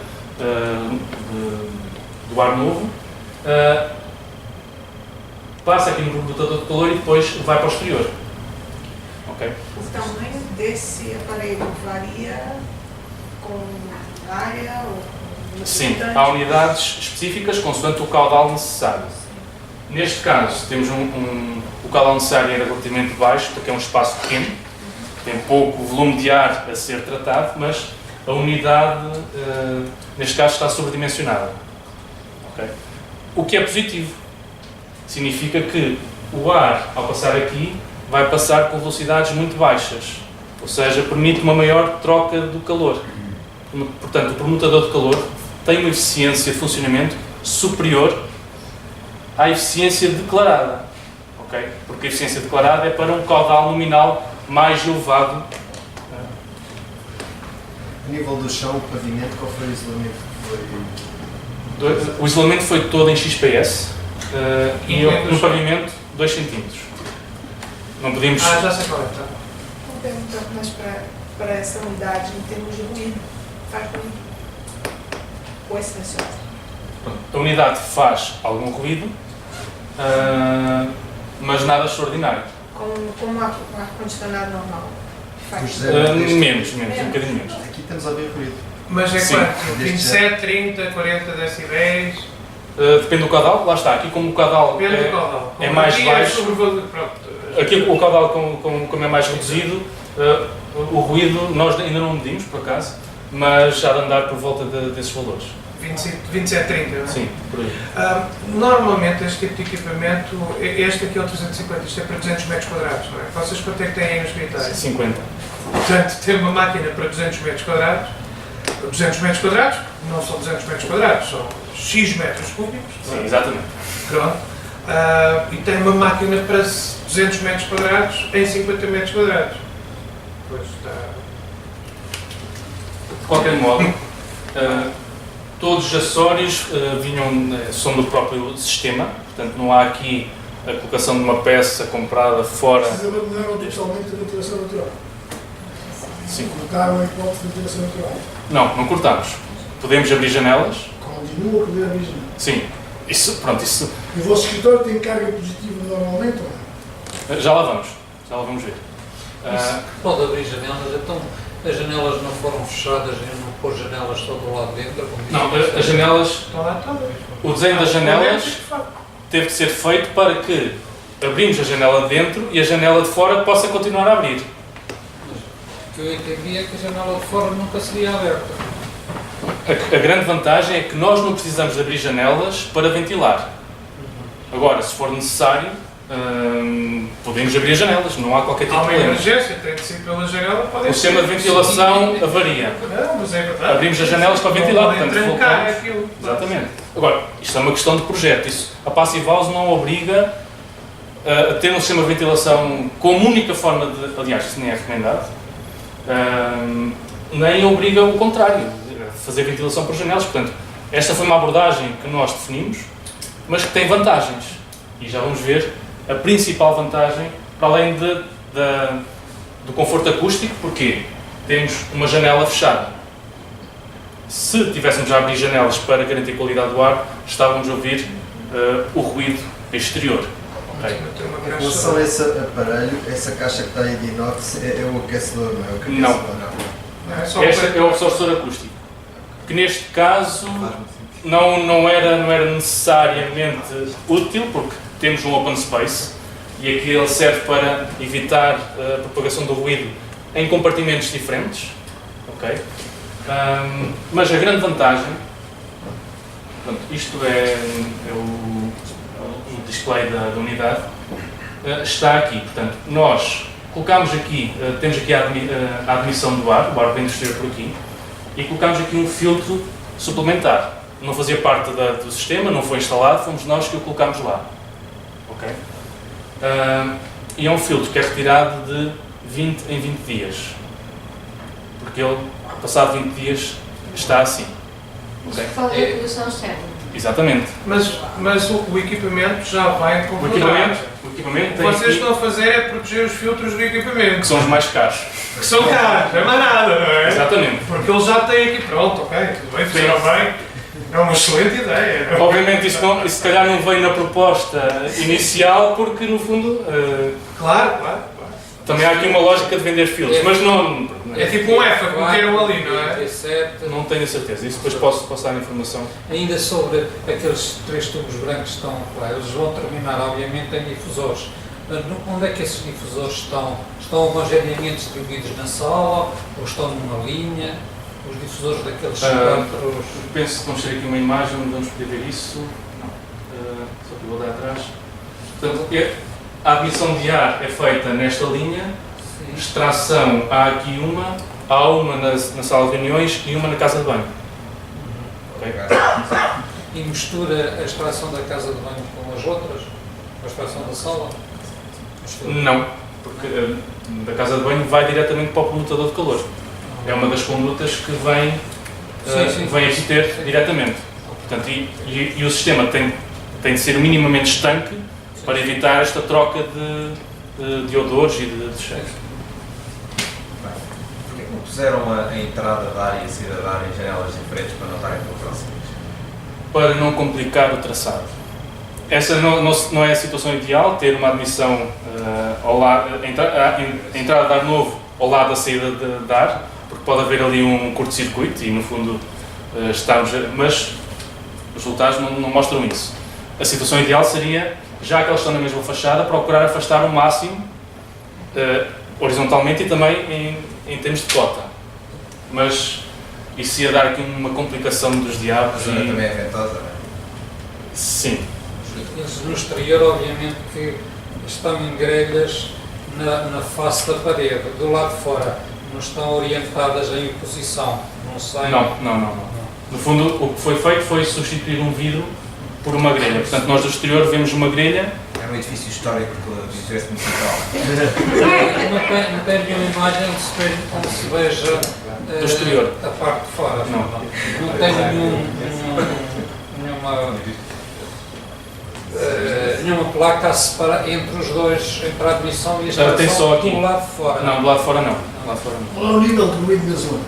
S1: ar novo. Passa aqui no computador de calor e depois vai para o exterior. Okay?
S4: O tamanho desse aparelho varia com área ou
S1: Sim, há unidades específicas consoante o caudal necessário. Neste caso, temos o caudal necessário é relativamente baixo, porque é um espaço pequeno, tem pouco volume de ar a ser tratado, mas a unidade, neste caso, está sobredimensionada. Okay? O que é positivo. Significa que o ar, ao passar aqui, vai passar com velocidades muito baixas, ou seja, permite uma maior troca do calor. Portanto, o permutador de calor tem uma eficiência de funcionamento superior à eficiência declarada, ok? Porque a eficiência declarada é para um caudal nominal mais elevado.
S5: A nível do chão, o pavimento, qual foi o isolamento que foi?
S1: O isolamento foi todo em XPS e no pavimento 2 cm. Não podíamos...
S2: já sei qual é, tá?
S4: Vou perguntar mais para essa unidade em termos de ruído. Faz com esse silencioso.
S1: A unidade faz algum ruído, mas nada extraordinário.
S4: Como um ar-condicionado normal. Faz.
S1: Menos, um bocadinho menos.
S5: Aqui estamos a ver ruído.
S2: Mas é
S1: Sim.
S2: quanto? 27, 30, 40 decibéis?
S1: Depende do caudal, lá está. Aqui como o caudal
S2: Depende do caudal.
S1: é mais
S2: Aqui
S1: baixo,
S2: pronto.
S1: aqui o caudal como é mais reduzido, o ruído nós ainda não medimos, por acaso, mas já de andar por volta desses valores.
S2: 27, 30, não é?
S1: Sim, por aí.
S2: Normalmente este tipo de equipamento, este aqui é o 350, isto é para 200 metros quadrados, não é? Vocês quanto é que têm aí no escritório?
S1: 50.
S2: Portanto, ter uma máquina para 200 metros quadrados, não são 200 metros quadrados, são X metros cúbicos.
S1: Sim, exatamente.
S2: Pronto. E tem uma máquina para 200 metros quadrados em 50 metros quadrados. Pois está.
S1: De qualquer modo, todos os acessórios são do próprio sistema, portanto não há aqui a colocação de uma peça comprada fora.
S6: Vocês abandonaram totalmente a ventilação natural?
S1: Sim.
S6: Colocaram a hipótese de ventilação natural?
S1: Não cortamos. Podemos abrir janelas.
S6: Continua a poder abrir janelas?
S1: Sim. Isso.
S6: E o vosso escritório tem carga positiva normalmente ou não?
S1: Já lá vamos ver.
S3: Pode abrir janelas, então as janelas não foram fechadas e não pôs janelas só do lado de dentro?
S1: Não, as janelas,
S2: Estão lá todas.
S1: o desenho das janelas teve que ser feito para que abrimos a janela de dentro e a janela de fora possa continuar a abrir.
S3: O que eu entendi é que a janela de fora nunca seria aberta.
S1: A grande vantagem é que nós não precisamos de abrir janelas para ventilar. Agora, se for necessário, podemos abrir as janelas, não há qualquer tipo
S2: Há
S1: de
S2: uma
S1: problema.
S2: emergência, tem de ser pela janela, pode
S1: O sistema de ventilação avaria.
S2: Não, mas é verdade.
S1: Abrimos as janelas para ventilar,
S2: Podem
S1: portanto,
S2: trancar
S1: voltamos.
S2: aquilo.
S1: Exatamente. Agora, isto é uma questão de projeto. A Passive House não obriga a ter um sistema de ventilação como única forma de... Aliás, isso nem é recomendado. Nem obriga o contrário, a fazer ventilação por janelas. Portanto, esta foi uma abordagem que nós definimos, mas que tem vantagens. E já vamos ver a principal vantagem, para além do conforto acústico, porque temos uma janela fechada. Se tivéssemos a abrir janelas para garantir a qualidade do ar, estávamos a ouvir o ruído exterior. Ok.
S2: Tem uma
S5: Em
S2: caixa
S5: relação a esse aparelho, essa caixa que está aí de inox é o aquecedor, não é? O que
S1: Não.
S5: aquece,
S2: Não, é só
S1: Este
S2: para-
S1: é o absortor acústico, que neste caso
S5: Faz-me sentido.
S1: não era necessariamente útil, porque temos um open space e aqui ele serve para evitar a propagação do ruído em compartimentos diferentes. Ok? Mas a grande vantagem, portanto, isto é o display da unidade, está aqui. Portanto, nós colocamos aqui, temos aqui a admissão do ar, o ar vem exterior por aqui, e colocamos aqui um filtro suplementar. Não fazia parte do sistema, não foi instalado, fomos nós que o colocámos lá. Ok? E é um filtro que é retirado de 20 em 20 dias. Porque ele, passado 20 dias, está assim. Ok?
S7: Fala da poluição externa.
S1: Exatamente.
S2: Mas o equipamento já vai com
S1: O equipamento
S2: O
S1: tem
S2: que vocês
S1: aqui,
S2: estão a fazer é proteger os filtros do
S1: que
S2: equipamento.
S1: são os mais caros.
S2: Que são caros, é mais nada, não é?
S1: Exatamente.
S2: Porque eles já têm aqui, pronto, ok, tudo bem, fizeram bem. É uma excelente ideia.
S1: Obviamente isso se calhar não veio na proposta inicial, porque no fundo
S2: Claro.
S1: também há aqui uma lógica de vender filtros, mas não
S2: É tipo um EFA que meteram ali, não é?
S3: 37.
S1: não tenho a certeza. Isso depois posso dar informação.
S3: Ainda sobre aqueles 3 tubos brancos que estão lá, eles vão terminar, obviamente, em difusores. Onde é que esses difusores estão? Estão homogeneamente distribuídos na sala ou estão numa linha? Os difusores daqueles cilindros.
S1: Penso que vamos ter aqui uma imagem onde vamos poder ver isso. Não. Só que eu vou dar atrás. Portanto, a admissão de ar é feita nesta linha.
S3: Sim.
S1: Extração, há aqui há uma na sala de reuniões e uma na casa de banho. Ok?
S3: E mistura a extração da casa de banho com as outras? A extração da sala? Mistura.
S1: Não, porque da casa de banho vai diretamente para o comutador de calor. É uma das condutas que vem aqui ter diretamente. Portanto, e o sistema tem de ser minimamente estanque para evitar esta troca de odores e de cheiros.
S8: Porquê que não puseram a entrada da área e a saída da área em janelas diferentes para não estarem tão próximas?
S1: Para não complicar o traçado. Essa não é a situação ideal, ter uma admissão ao lado, a entrada de ar novo ao lado da saída de ar, porque pode haver ali um curto-circuito e no fundo mas os resultados não mostram isso. A situação ideal seria, já que elas estão na mesma fachada, procurar afastar o máximo horizontalmente e também em termos de cota. Mas isso ia dar aqui uma complicação dos
S8: A
S1: diabos.
S8: zona também é ventosa, não é?
S1: Sim.
S3: Eles no exterior, obviamente, que estão em grelhas na face da parede, do lado de fora. Não estão orientadas em oposição, não saem.
S1: Não. No fundo, o que foi feito foi substituir um vidro por uma grelha. Portanto, nós do exterior vemos uma grelha.
S8: É um edifício histórico de interesse municipal.
S3: Não tem nenhuma imagem onde se veja
S1: Do exterior.
S3: a parte de fora.
S1: Não.
S3: Não tem nenhuma placa a separar entre os dois, entre a admissão e a extração,
S1: Tem só aqui.
S3: do lado de fora.
S1: Não, do lado de fora não. Do lado de fora não.
S6: Qual é o nível de ruído da zona?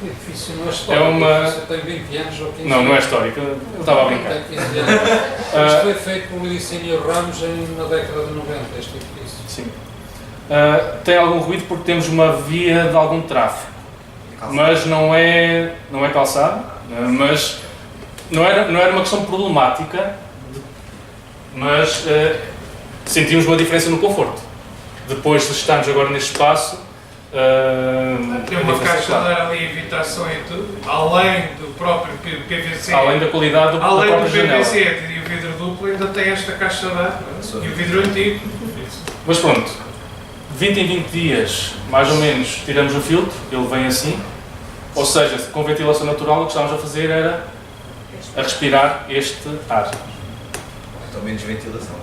S3: O edifício não é histórico,
S1: É uma-
S3: o edifício tem 20 anos ou 15 anos.
S1: Não é histórico. Eu estava a brincar.
S3: Tem 15 anos. Isto foi feito pelo Licínio Ramos na década de 90, este edifício.
S1: Sim. Tem algum ruído porque temos uma via de algum tráfego. Mas não é calçado, mas não era uma questão problemática, mas sentimos uma diferença no conforto. Depois de estarmos agora neste espaço,
S2: Tem uma caixa de ar ali, evitação e tudo, além do próprio PVC.
S1: além da qualidade da
S2: Além
S1: própria
S2: do
S1: janela.
S2: PVC e o vidro duplo, ainda tem esta caixa de ar e o vidro antigo.
S1: Mas pronto, 20 em 20 dias, mais ou menos, tiramos o filtro, ele vem assim, ou seja, com ventilação natural o que estávamos a fazer era a respirar este ar.
S8: Então menos ventilação.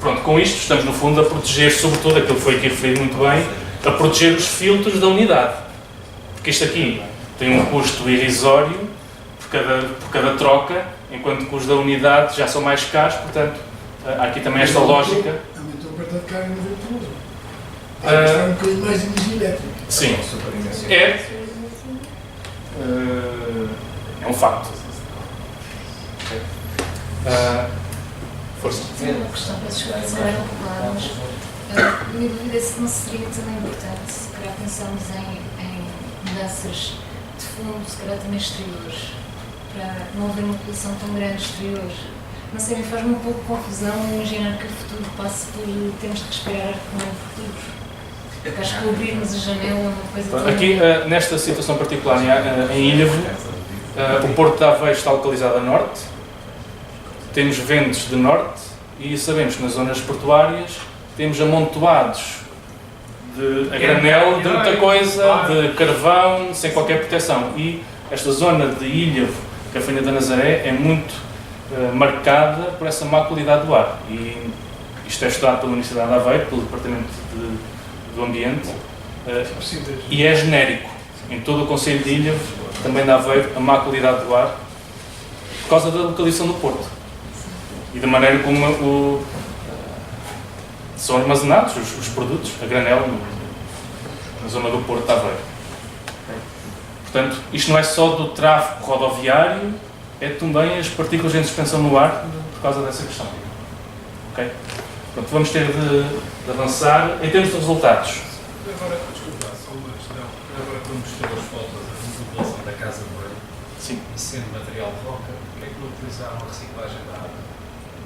S1: Pronto, com isto estamos no fundo a proteger, sobretudo, aquilo que foi aqui referido muito bem, a proteger os filtros da unidade. Porque isto aqui tem um custo irrisório por cada troca, enquanto que os da unidade já são mais caros, portanto, há aqui também esta lógica.
S6: Aumentou a perda de carga no ventilador. Vai gastar um bocadinho mais de energia elétrica.
S1: Sim,
S8: Superdimensionado.
S1: é um facto. Força.
S7: Tenho uma questão para desculpa, se calhar um pouco lá, mas a minha dúvida é se não seria também importante, se calhar pensarmos em mudanças de fundo, se calhar também exteriores, para não haver uma poluição tão grande exterior. Não sei, me faz-me um pouco confusão imaginar que o futuro passe por termos de respirar ar como no futuro. Porque acho que abrirmos a janela é uma coisa tão...
S1: Aqui, nesta situação particular em Ilhavo, o Porto de Aveiro está localizado a norte, temos ventos de norte e sabemos que nas zonas portuárias temos amontoados a granel de muita coisa, de carvão, sem qualquer proteção. E esta zona de Ilhavo, Cafanha da Nazaré, é muito marcada por essa má qualidade do ar. E isto é estudado pela Universidade de Aveiro, pelo Departamento do Ambiente, e é genérico. Em todo o concelho de Ilhavo, também de Aveiro, a má qualidade do ar, por causa da localização do Porto. E da maneira como são armazenados os produtos, a granel, na zona do Porto de Aveiro. Portanto, isto não é só do tráfego rodoviário, é também as partículas em suspensão no ar por causa dessa questão. Okay? Portanto, vamos ter de avançar em termos de resultados.
S9: Agora, desculpa, só uma questão. Agora, como mostrou as fotos da remodelação da Casa de Banho,
S1: Sim.
S9: e sendo material de roca, por que é que não utilizaram a reciclagem da água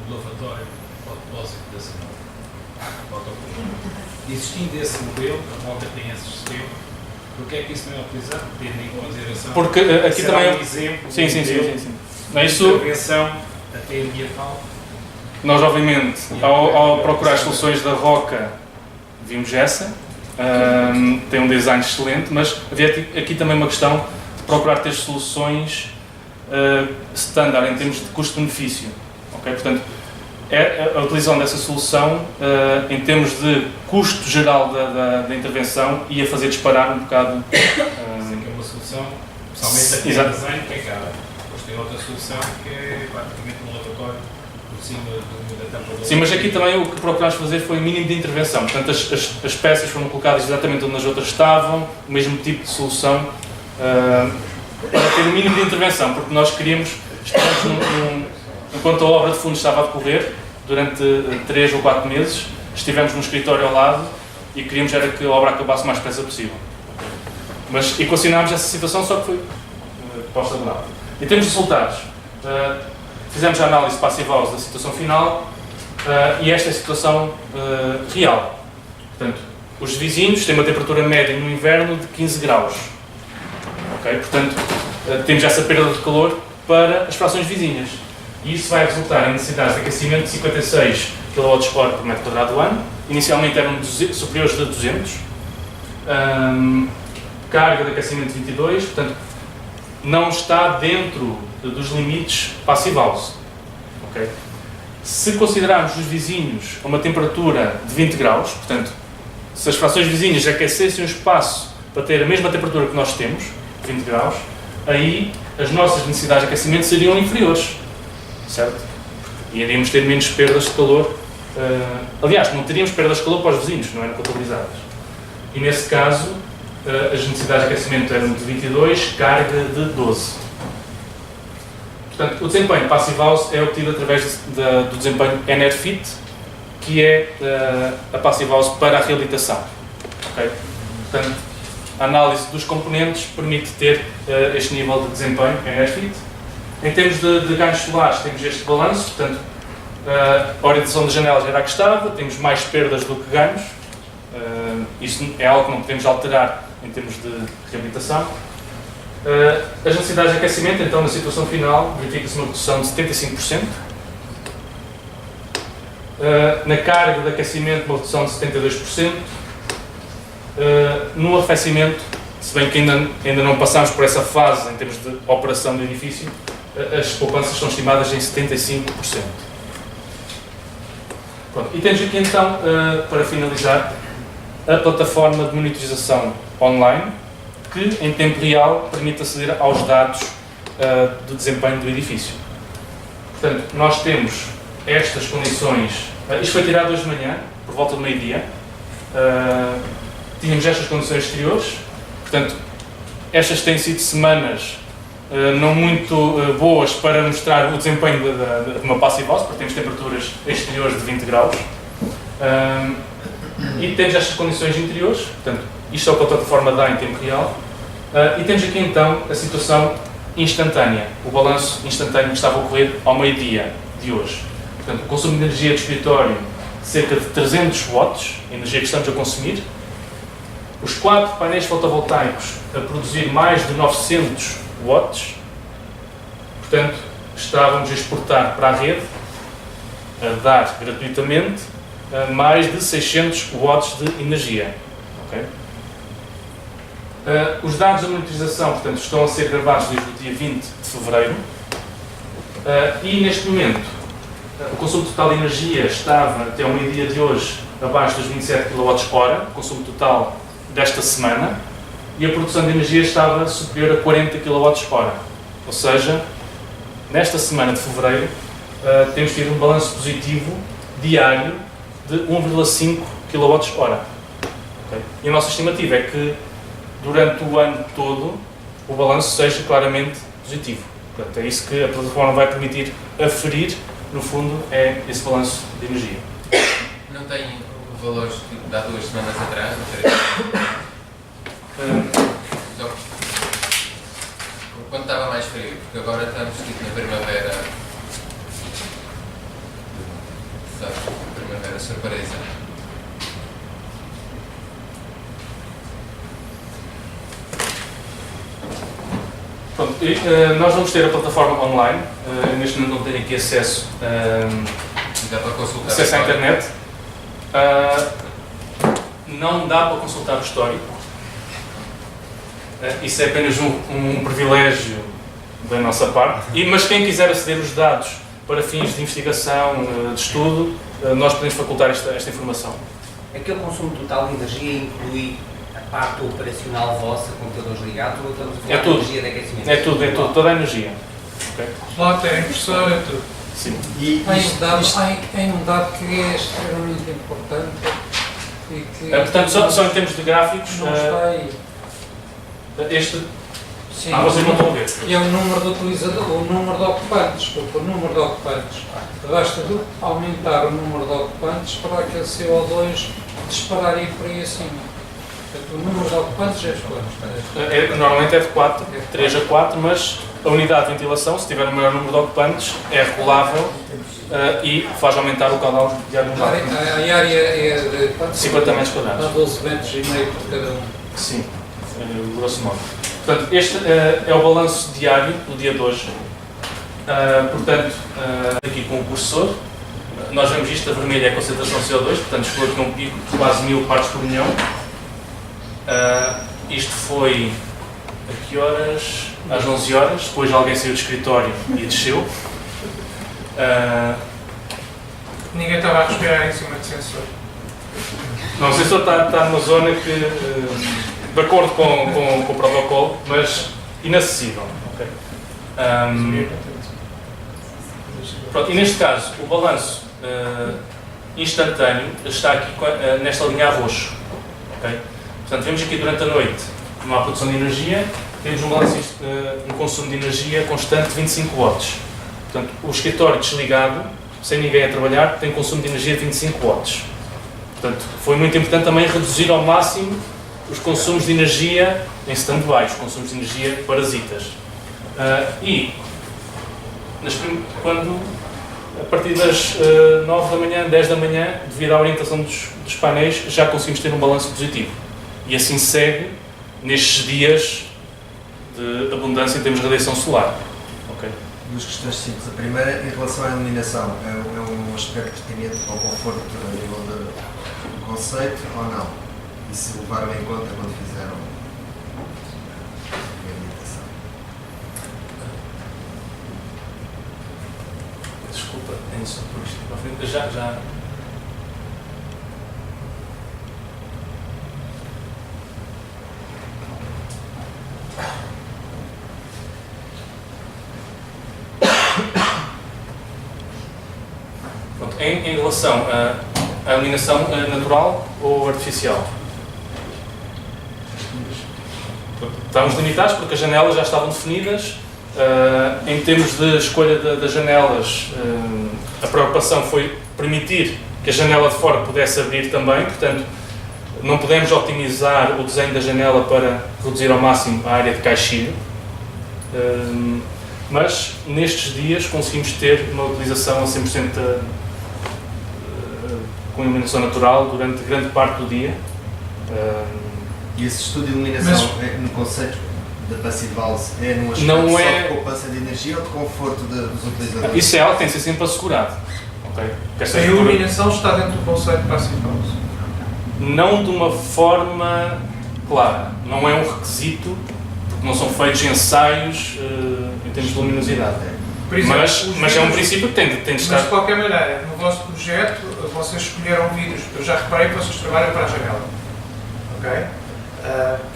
S9: no lavatório para o depósito da cenoura? Existindo esse modelo, a roca tem esse sistema, por que é que isso não é utilizado? Tendo em consideração
S1: Porque aqui
S9: será
S1: também
S9: um exemplo
S1: sim.
S9: de
S1: Isso,
S9: intervenção até ambiental.
S1: nós, obviamente, ao procurar as soluções da roca, vimos essa. Tem um design excelente, mas havia aqui também uma questão de procurar ter soluções standard em termos de custo-benefício. Okay? Portanto, a utilização dessa solução, em termos de custo geral da intervenção, ia fazer disparar um bocado.
S9: Essa aqui é uma solução, especialmente aqui no design, que é cara. Depois tem outra solução que é praticamente um lavatório por cima da tampa do...
S1: Sim, mas aqui também o que procurámos fazer foi o mínimo de intervenção. Portanto, as peças foram colocadas exatamente onde as outras estavam, o mesmo tipo de solução, para ter o mínimo de intervenção, porque nós queríamos, enquanto a obra de fundo estava a decorrer, durante 3 ou 4 meses, estivemos no escritório ao lado e queríamos era que a obra acabasse o mais depressa possível. Mas equacionámos essa situação, só que foi posta de lado. Em termos de resultados, fizemos a análise passiva da situação final e esta é a situação real. Portanto, os vizinhos têm uma temperatura média no inverno de 15 graus. Okay? Portanto, temos essa perda de calor para as frações vizinhas. E isso vai resultar em necessidades de aquecimento de 56 kWh por metro quadrado do ano. Inicialmente eram superiores a 200. Carga de aquecimento de 22, portanto, não está dentro dos limites passive house. Okay? Se considerarmos os vizinhos a uma temperatura de 20 graus, portanto, se as frações vizinhas aquecessem o espaço para ter a mesma temperatura que nós temos, 20 graus, aí as nossas necessidades de aquecimento seriam inferiores. Certo? E iríamos ter menos perdas de calor. Aliás, não teríamos perdas de calor para os vizinhos, não eram contabilizadas. E nesse caso, as necessidades de aquecimento eram de 22, carga de 12. Portanto, o desempenho Passive House é obtido através do desempenho Enerfit, que é a Passive House para a reabilitação. Okay? Portanto, a análise dos componentes permite ter este nível de desempenho Enerfit. Em termos de ganhos solares, temos este balanço, portanto, a orientação das janelas era a que estava, temos mais perdas do que ganhos, isso é algo que não podemos alterar em termos de reabilitação. As necessidades de aquecimento, então, na situação final, verifica-se uma redução de 75%. Na carga de aquecimento, uma redução de 72%. No arrefecimento, se bem que ainda não passámos por essa fase em termos de operação do edifício, as poupanças são estimadas em 75%. Pronto. E temos aqui então, para finalizar, a plataforma de monitorização online, que em tempo real permite aceder aos dados do desempenho do edifício. Portanto, nós temos estas condições, isto foi tirado hoje de manhã, por volta do meio-dia, tínhamos estas condições exteriores, portanto, estas têm sido semanas não muito boas para mostrar o desempenho de uma passive house, porque temos temperaturas exteriores de 20 graus. E temos estas condições interiores, portanto, isto é o que a plataforma dá em tempo real. E temos aqui então a situação instantânea, o balanço instantâneo que estava a ocorrer ao meio-dia de hoje. Portanto, o consumo de energia do escritório, cerca de 300 watts, a energia que estamos a consumir. Os 4 painéis fotovoltaicos a produzir mais de 900 watts. Portanto, estávamos a exportar para a rede, a dar gratuitamente, mais de 600 watts de energia. Okay? Os dados da monitorização, portanto, estão a ser gravados desde o dia 20 de fevereiro. E neste momento, o consumo total de energia estava, até ao meio-dia de hoje, abaixo dos 27 kWh, o consumo total desta semana, e a produção de energia estava superior a 40 kWh. Ou seja, nesta semana de fevereiro, temos tido um balanço positivo diário de 1,5 kWh. Okay? E a nossa estimativa é que durante o ano todo o balanço seja claramente positivo. Portanto, é isso que a plataforma vai permitir aferir, no fundo, é esse balanço de energia.
S10: Não tem valores de há 2 semanas atrás? Quando estava mais frio, porque agora estamos tipo na primavera. Sabe? Primavera surpresa.
S1: Pronto, nós vamos ter a plataforma online, neste momento não tenho aqui acesso,
S10: Dá para consultar
S1: acesso à internet. Não dá para consultar o histórico. Isso é apenas um privilégio da nossa parte. Mas quem quiser aceder aos dados para fins de investigação, de estudo, nós podemos facultar esta informação.
S11: Aquele consumo total de energia inclui a parte operacional vossa, computadores ligados, ou estamos a falar de energia de aquecimento?
S1: É tudo, toda a energia. Okay?
S2: Plota, impressora, é tudo.
S1: Sim.
S3: Tem um dado que é extremamente importante e que...
S1: portanto, só em termos de gráficos,
S3: não está aí.
S1: Este...
S3: Sim,
S1: vocês não vão ver.
S3: E é o número de utilizadores, o número de ocupantes, desculpa, o número de ocupantes. Basta aumentar o número de ocupantes para que a CO2 disparar e por aí acima. Portanto, o número de ocupantes é quantos?
S1: Normalmente é de 4, 3 a 4, mas a unidade de ventilação, se tiver o maior número de ocupantes, é regulável e faz aumentar o caudal de ar no ar.
S3: A área é de quanto?
S1: 50 metros quadrados.
S3: Dá 12 metros e meio por cada um.
S1: Sim, grosso modo. Portanto, este é o balanço diário do dia de hoje. Portanto, aqui com o cursor, nós vemos isto, a vermelha é a concentração de CO2, portanto, chegou aqui a um pico de quase 1000 partes por milhão. Isto foi a que horas? Às 11 horas, depois alguém saiu do escritório e desceu.
S2: Ninguém estava a respirar em cima de sensor.
S1: Não, o sensor está numa zona que, de acordo com o protocolo, mas inacessível. Okay? Pronto, e neste caso, o balanço instantâneo está aqui nesta linha a roxo. Okay? Portanto, vemos aqui durante a noite não há produção de energia, temos um balanço, um consumo de energia constante de 25 watts. Portanto, o escritório desligado, sem ninguém a trabalhar, tem consumo de energia de 25 watts. Portanto, foi muito importante também reduzir ao máximo os consumos de energia em stand-by, os consumos de energia parasitas. Quando, a partir das 9 da manhã, 10 da manhã, devido à orientação dos painéis, já conseguimos ter um balanço positivo. E assim segue nestes dias de abundância em termos de radiação solar. Okay?
S5: Duas questões simples. A primeira, em relação à iluminação, é um aspecto pertinente para o conforto a nível de conceito ou não? E se levaram em conta quando fizeram a meditação?
S1: Desculpa, Enzo, porque já... Pronto, em relação à iluminação natural ou artificial? Estávamos limitados porque as janelas já estavam definidas Em termos de escolha das janelas, a preocupação foi permitir que a janela de fora pudesse abrir também, portanto, não podemos otimizar o desenho da janela para reduzir ao máximo a área de caixilho, mas nestes dias conseguimos ter uma utilização a 100% com iluminação natural durante grande parte do dia.
S5: E esse estudo de iluminação no conceito da Passive House é num aspecto
S1: não
S5: só
S1: é...
S5: de poupança de energia ou de conforto dos utilizadores?
S1: Isso é algo que tem de ser sempre assegurado. Okay?
S2: A iluminação está dentro do conceito de Passive House?
S1: Não de uma forma clara. Não é um requisito, porque não são feitos ensaios em termos de luminosidade.
S2: Por exemplo,
S1: mas é um princípio que tem de estar...
S2: Mas de qualquer maneira, no vosso projeto, vocês escolheram vidros. Eu já reparei que vocês trabalham para a janela. Ok?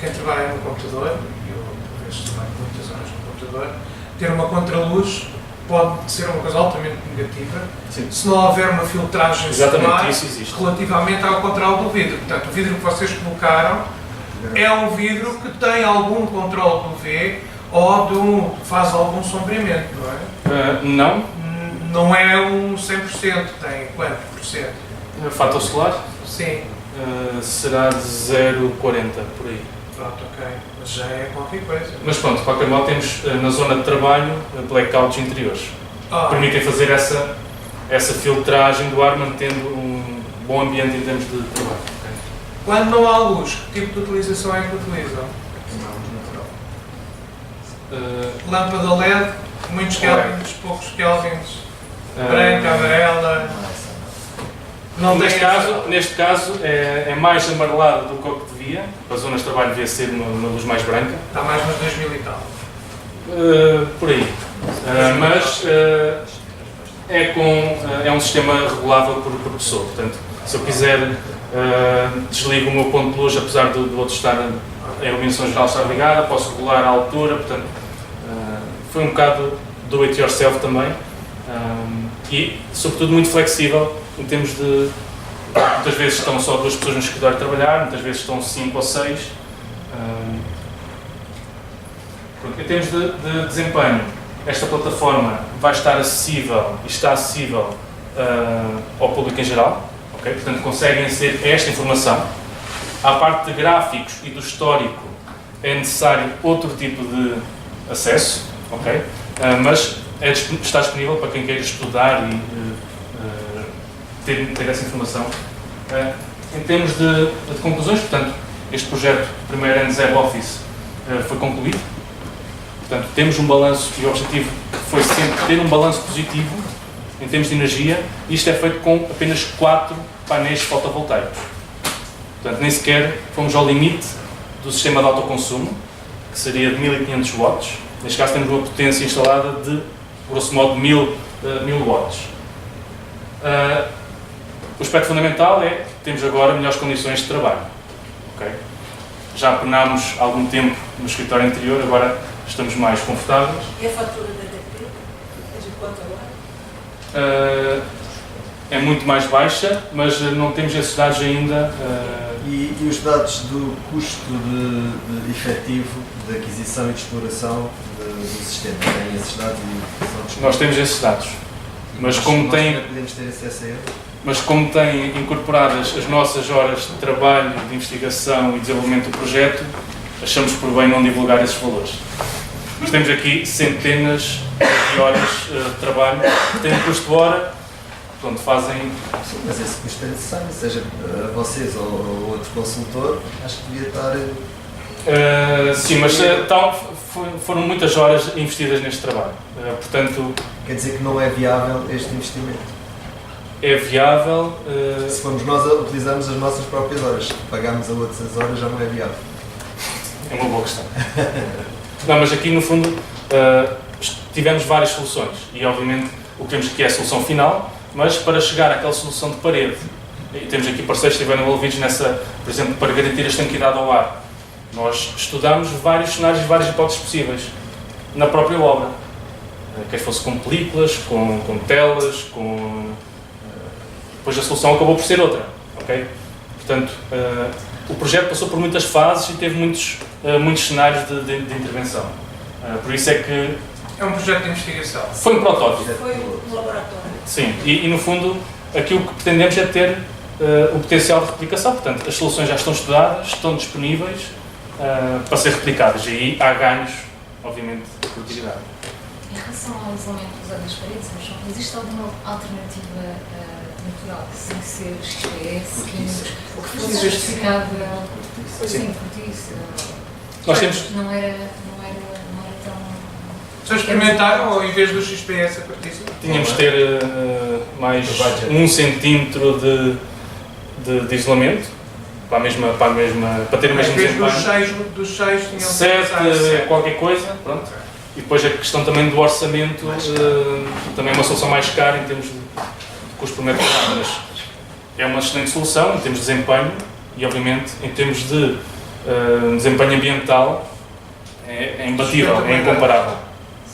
S2: Quem trabalha no computador, eu por vezes trabalho muitas horas no computador, ter uma contraluz pode ser uma coisa altamente negativa.
S1: Sim.
S2: Se não houver uma filtragem solar
S1: existe
S2: relativamente ao controle do vidro. Portanto, o vidro que vocês colocaram é um vidro que tem algum controle do UV ou faz algum sombreamento, não é?
S1: Não.
S2: Não é um 100%, tem quanto por cento?
S1: Fator solar?
S2: Sim.
S1: Será de 0,40 por aí.
S2: Pronto, ok. Mas já é qualquer coisa.
S1: Mas pronto, de qualquer modo temos na zona de trabalho blackouts interiores. Que permitem fazer essa filtragem do ar, mantendo um bom ambiente em termos de trabalho. Okay?
S2: Quando não há luz, que tipo de utilização é que utilizam? Lâmpada LED, muitos kelvins, poucos kelvins, branca, amarela. Não
S1: neste caso é mais amarelado do que o que devia. Para as zonas de trabalho devia ser uma luz mais branca.
S2: Está mais nos 2000 e tal.
S1: Por aí. Mas é um sistema regulável por pessoa. Portanto, se eu quiser desligo o meu ponto de luz, apesar do outro estar a iluminação geral estar ligada, posso regular a altura. Portanto, foi um bocado do it yourself também. E, sobretudo, muito flexível em termos de... Muitas vezes estão só 2 pessoas no escritório a trabalhar, muitas vezes estão 5 ou 6. Em termos de desempenho, esta plataforma vai estar acessível e está acessível ao público em geral. Okay? Portanto, conseguem aceder a esta informação. À parte de gráficos e do histórico, é necessário outro tipo de acesso, okay? Mas está disponível para quem queira estudar e ter essa informação. Em termos de conclusões, portanto, este projeto, primeiro ano de Zeb Office, foi concluído. Portanto, temos um balanço, e o objetivo foi sempre ter um balanço positivo em termos de energia. Isto é feito com apenas 4 painéis fotovoltaicos. Portanto, nem sequer fomos ao limite do sistema de autoconsumo, que seria de 1500 watts. Neste caso temos uma potência instalada de, grosso modo, 1000 watts. O aspecto fundamental é que temos agora melhores condições de trabalho. Okay? Já penámos algum tempo no escritório anterior, agora estamos mais confortáveis.
S4: E a fatura da DP? É de quanto agora?
S1: É muito mais baixa, mas não temos esses dados ainda.
S5: E os dados do custo de efetivo de aquisição e de exploração do sistema? Têm esses dados e são disponíveis?
S1: Nós temos esses dados. Mas como
S5: podemos ter acesso a eles?
S1: Mas como têm incorporadas as nossas horas de trabalho, de investigação e desenvolvimento do projeto, achamos por bem não divulgar esses valores. Mas temos aqui centenas de horas de trabalho que têm um custo de hora, portanto fazem...
S5: Sim, mas esse custo é necessário, seja vocês ou outro consultor, acho que devia estar...
S1: sim, mas foram muitas horas investidas neste trabalho, portanto...
S5: Quer dizer que não é viável este investimento?
S1: É viável...
S5: Se formos nós a utilizarmos as nossas próprias horas, se pagarmos a outras as horas já não é viável.
S1: É uma boa questão. Não, mas aqui no fundo tivemos várias soluções e obviamente o que temos aqui é a solução final, mas para chegar àquela solução de parede, e temos aqui parceiros que estiveram envolvidos nessa, por exemplo, para garantir a estanqueidade ao ar. Nós estudamos vários cenários e várias hipóteses possíveis na própria obra. Quer fosse com películas, com telas, depois a solução acabou por ser outra. Okay? Portanto, o projeto passou por muitas fases e teve muitos cenários de intervenção. Por isso é que
S2: É um projeto de investigação.
S1: Foi um protótipo.
S4: Foi um laboratório.
S1: Sim, e no fundo aquilo que pretendemos é ter o potencial de replicação. Portanto, as soluções já estão estudadas, estão disponíveis para ser replicadas. E aí há ganhos, obviamente, de produtividade.
S7: Em relação ao isolamento usado nas paredes, existe alguma alternativa natural, sem ser XPS, que fosse justificável? Sim, cortiça.
S1: Nós temos...
S7: Não era tão...
S2: Vocês experimentaram ou em vez do XPS a cortiça?
S1: Tínhamos de ter mais 1 centímetro de isolamento para ter o mesmo
S2: Em vez
S1: desempenho.
S2: dos 6 tinham
S1: 7, qualquer coisa, pronto. E depois a questão também do orçamento, também é uma solução mais cara em termos de custo por metro quadrado, mas é uma excelente solução em termos de desempenho e obviamente em termos de desempenho ambiental é imbatível, é incomparável.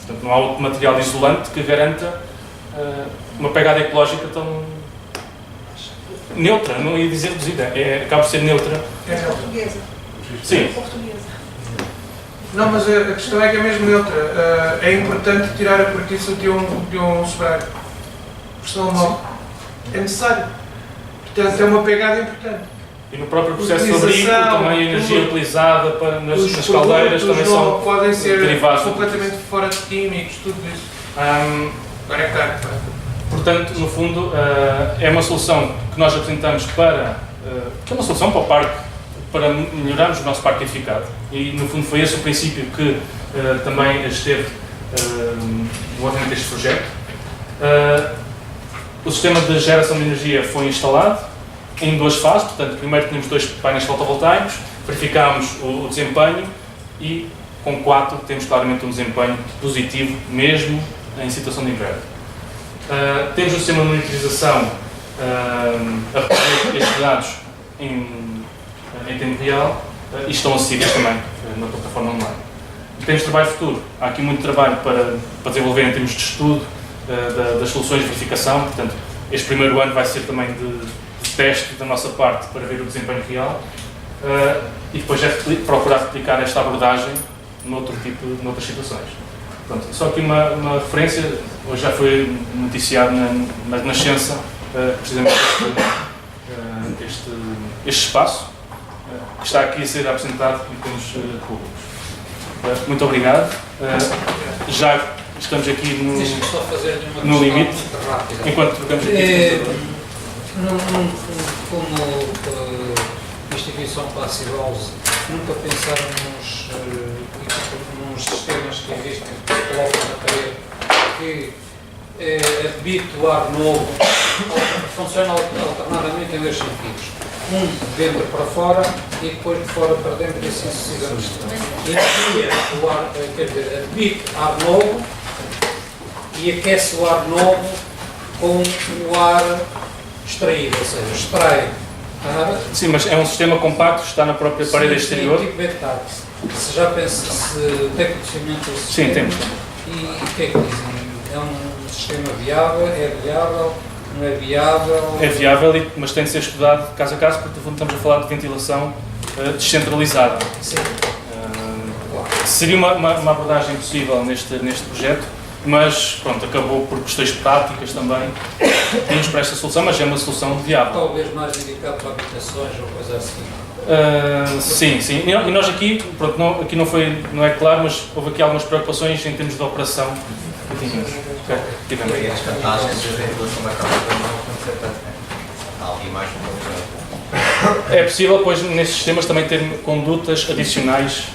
S1: Portanto, não há outro material de isolante que garanta uma pegada ecológica tão neutra, não ia dizer reduzida, acaba por ser neutra.
S2: É
S4: Portuguesa.
S1: Sim.
S4: Portuguesa.
S2: Não, mas a questão é que é mesmo neutra. É importante tirar a cortiça de um sobrado, porque senão morre. É necessário. Portanto, é uma pegada importante.
S1: E no próprio processo de fabrico, também a energia utilizada nas caldeiras também são
S2: podem ser
S1: derivados
S2: completamente fora de químicos, tudo isso. Agora é caro.
S1: Portanto, no fundo, é uma solução que nós apresentamos que é uma solução para o parque, para melhorarmos o nosso parque edificado. E, no fundo, foi esse o princípio que também esteve no orçamento deste projeto. O sistema de geração de energia foi instalado em 2 fases, portanto, primeiro tínhamos 2 painéis fotovoltaicos, verificámos o desempenho e com 4 temos claramente um desempenho positivo, mesmo em situação de inverno. Temos um sistema de monitorização a recolher estes dados em tempo real e estão acessíveis também na plataforma online. Temos trabalho futuro, há aqui muito trabalho para desenvolver em termos de estudo das soluções de verificação, portanto, este primeiro ano vai ser também de teste da nossa parte para ver o desempenho real e depois é procurar replicar esta abordagem noutras situações. Pronto, só aqui uma referência, hoje já foi noticiado na Renascença precisamente este espaço que está aqui a ser apresentado em termos públicos. Muito obrigado. Já estamos aqui no limite, enquanto trocamos aqui.
S3: Como instituição Passivals, nunca pensaram nos sistemas que existem, que se colocam na parede, que habituar novo, funciona alternadamente em 2 sentidos. De dentro para fora e depois de fora para dentro e assim sucessivamente. Habita ar novo e aquece o ar novo com o ar extraído, ou seja, extrai.
S1: Sim, mas é um sistema compacto, está na própria parede exterior.
S3: Tipo detalhe. Se já pensa, se tem conhecimento do sistema.
S1: Sim, temos.
S3: E o que é que dizem? É um sistema viável? É viável? Não é viável?
S1: É viável, mas tem de ser estudado caso a caso, porque no fundo estamos a falar de ventilação descentralizada.
S3: Sim.
S1: Seria uma abordagem possível neste projeto, mas pronto, acabou por questões práticas também. Tínhamos para esta solução, mas é uma solução viável.
S3: Talvez mais indicado para habitações ou coisa assim.
S1: Sim. E nós aqui, pronto, aqui não é claro, mas houve aqui algumas preocupações em termos de operação que tínhamos.
S8: E as vantagens da ventilação da casa não acontecer tanto. Há ali mais um pouco.
S1: É possível, pois, nesses sistemas também ter condutas adicionais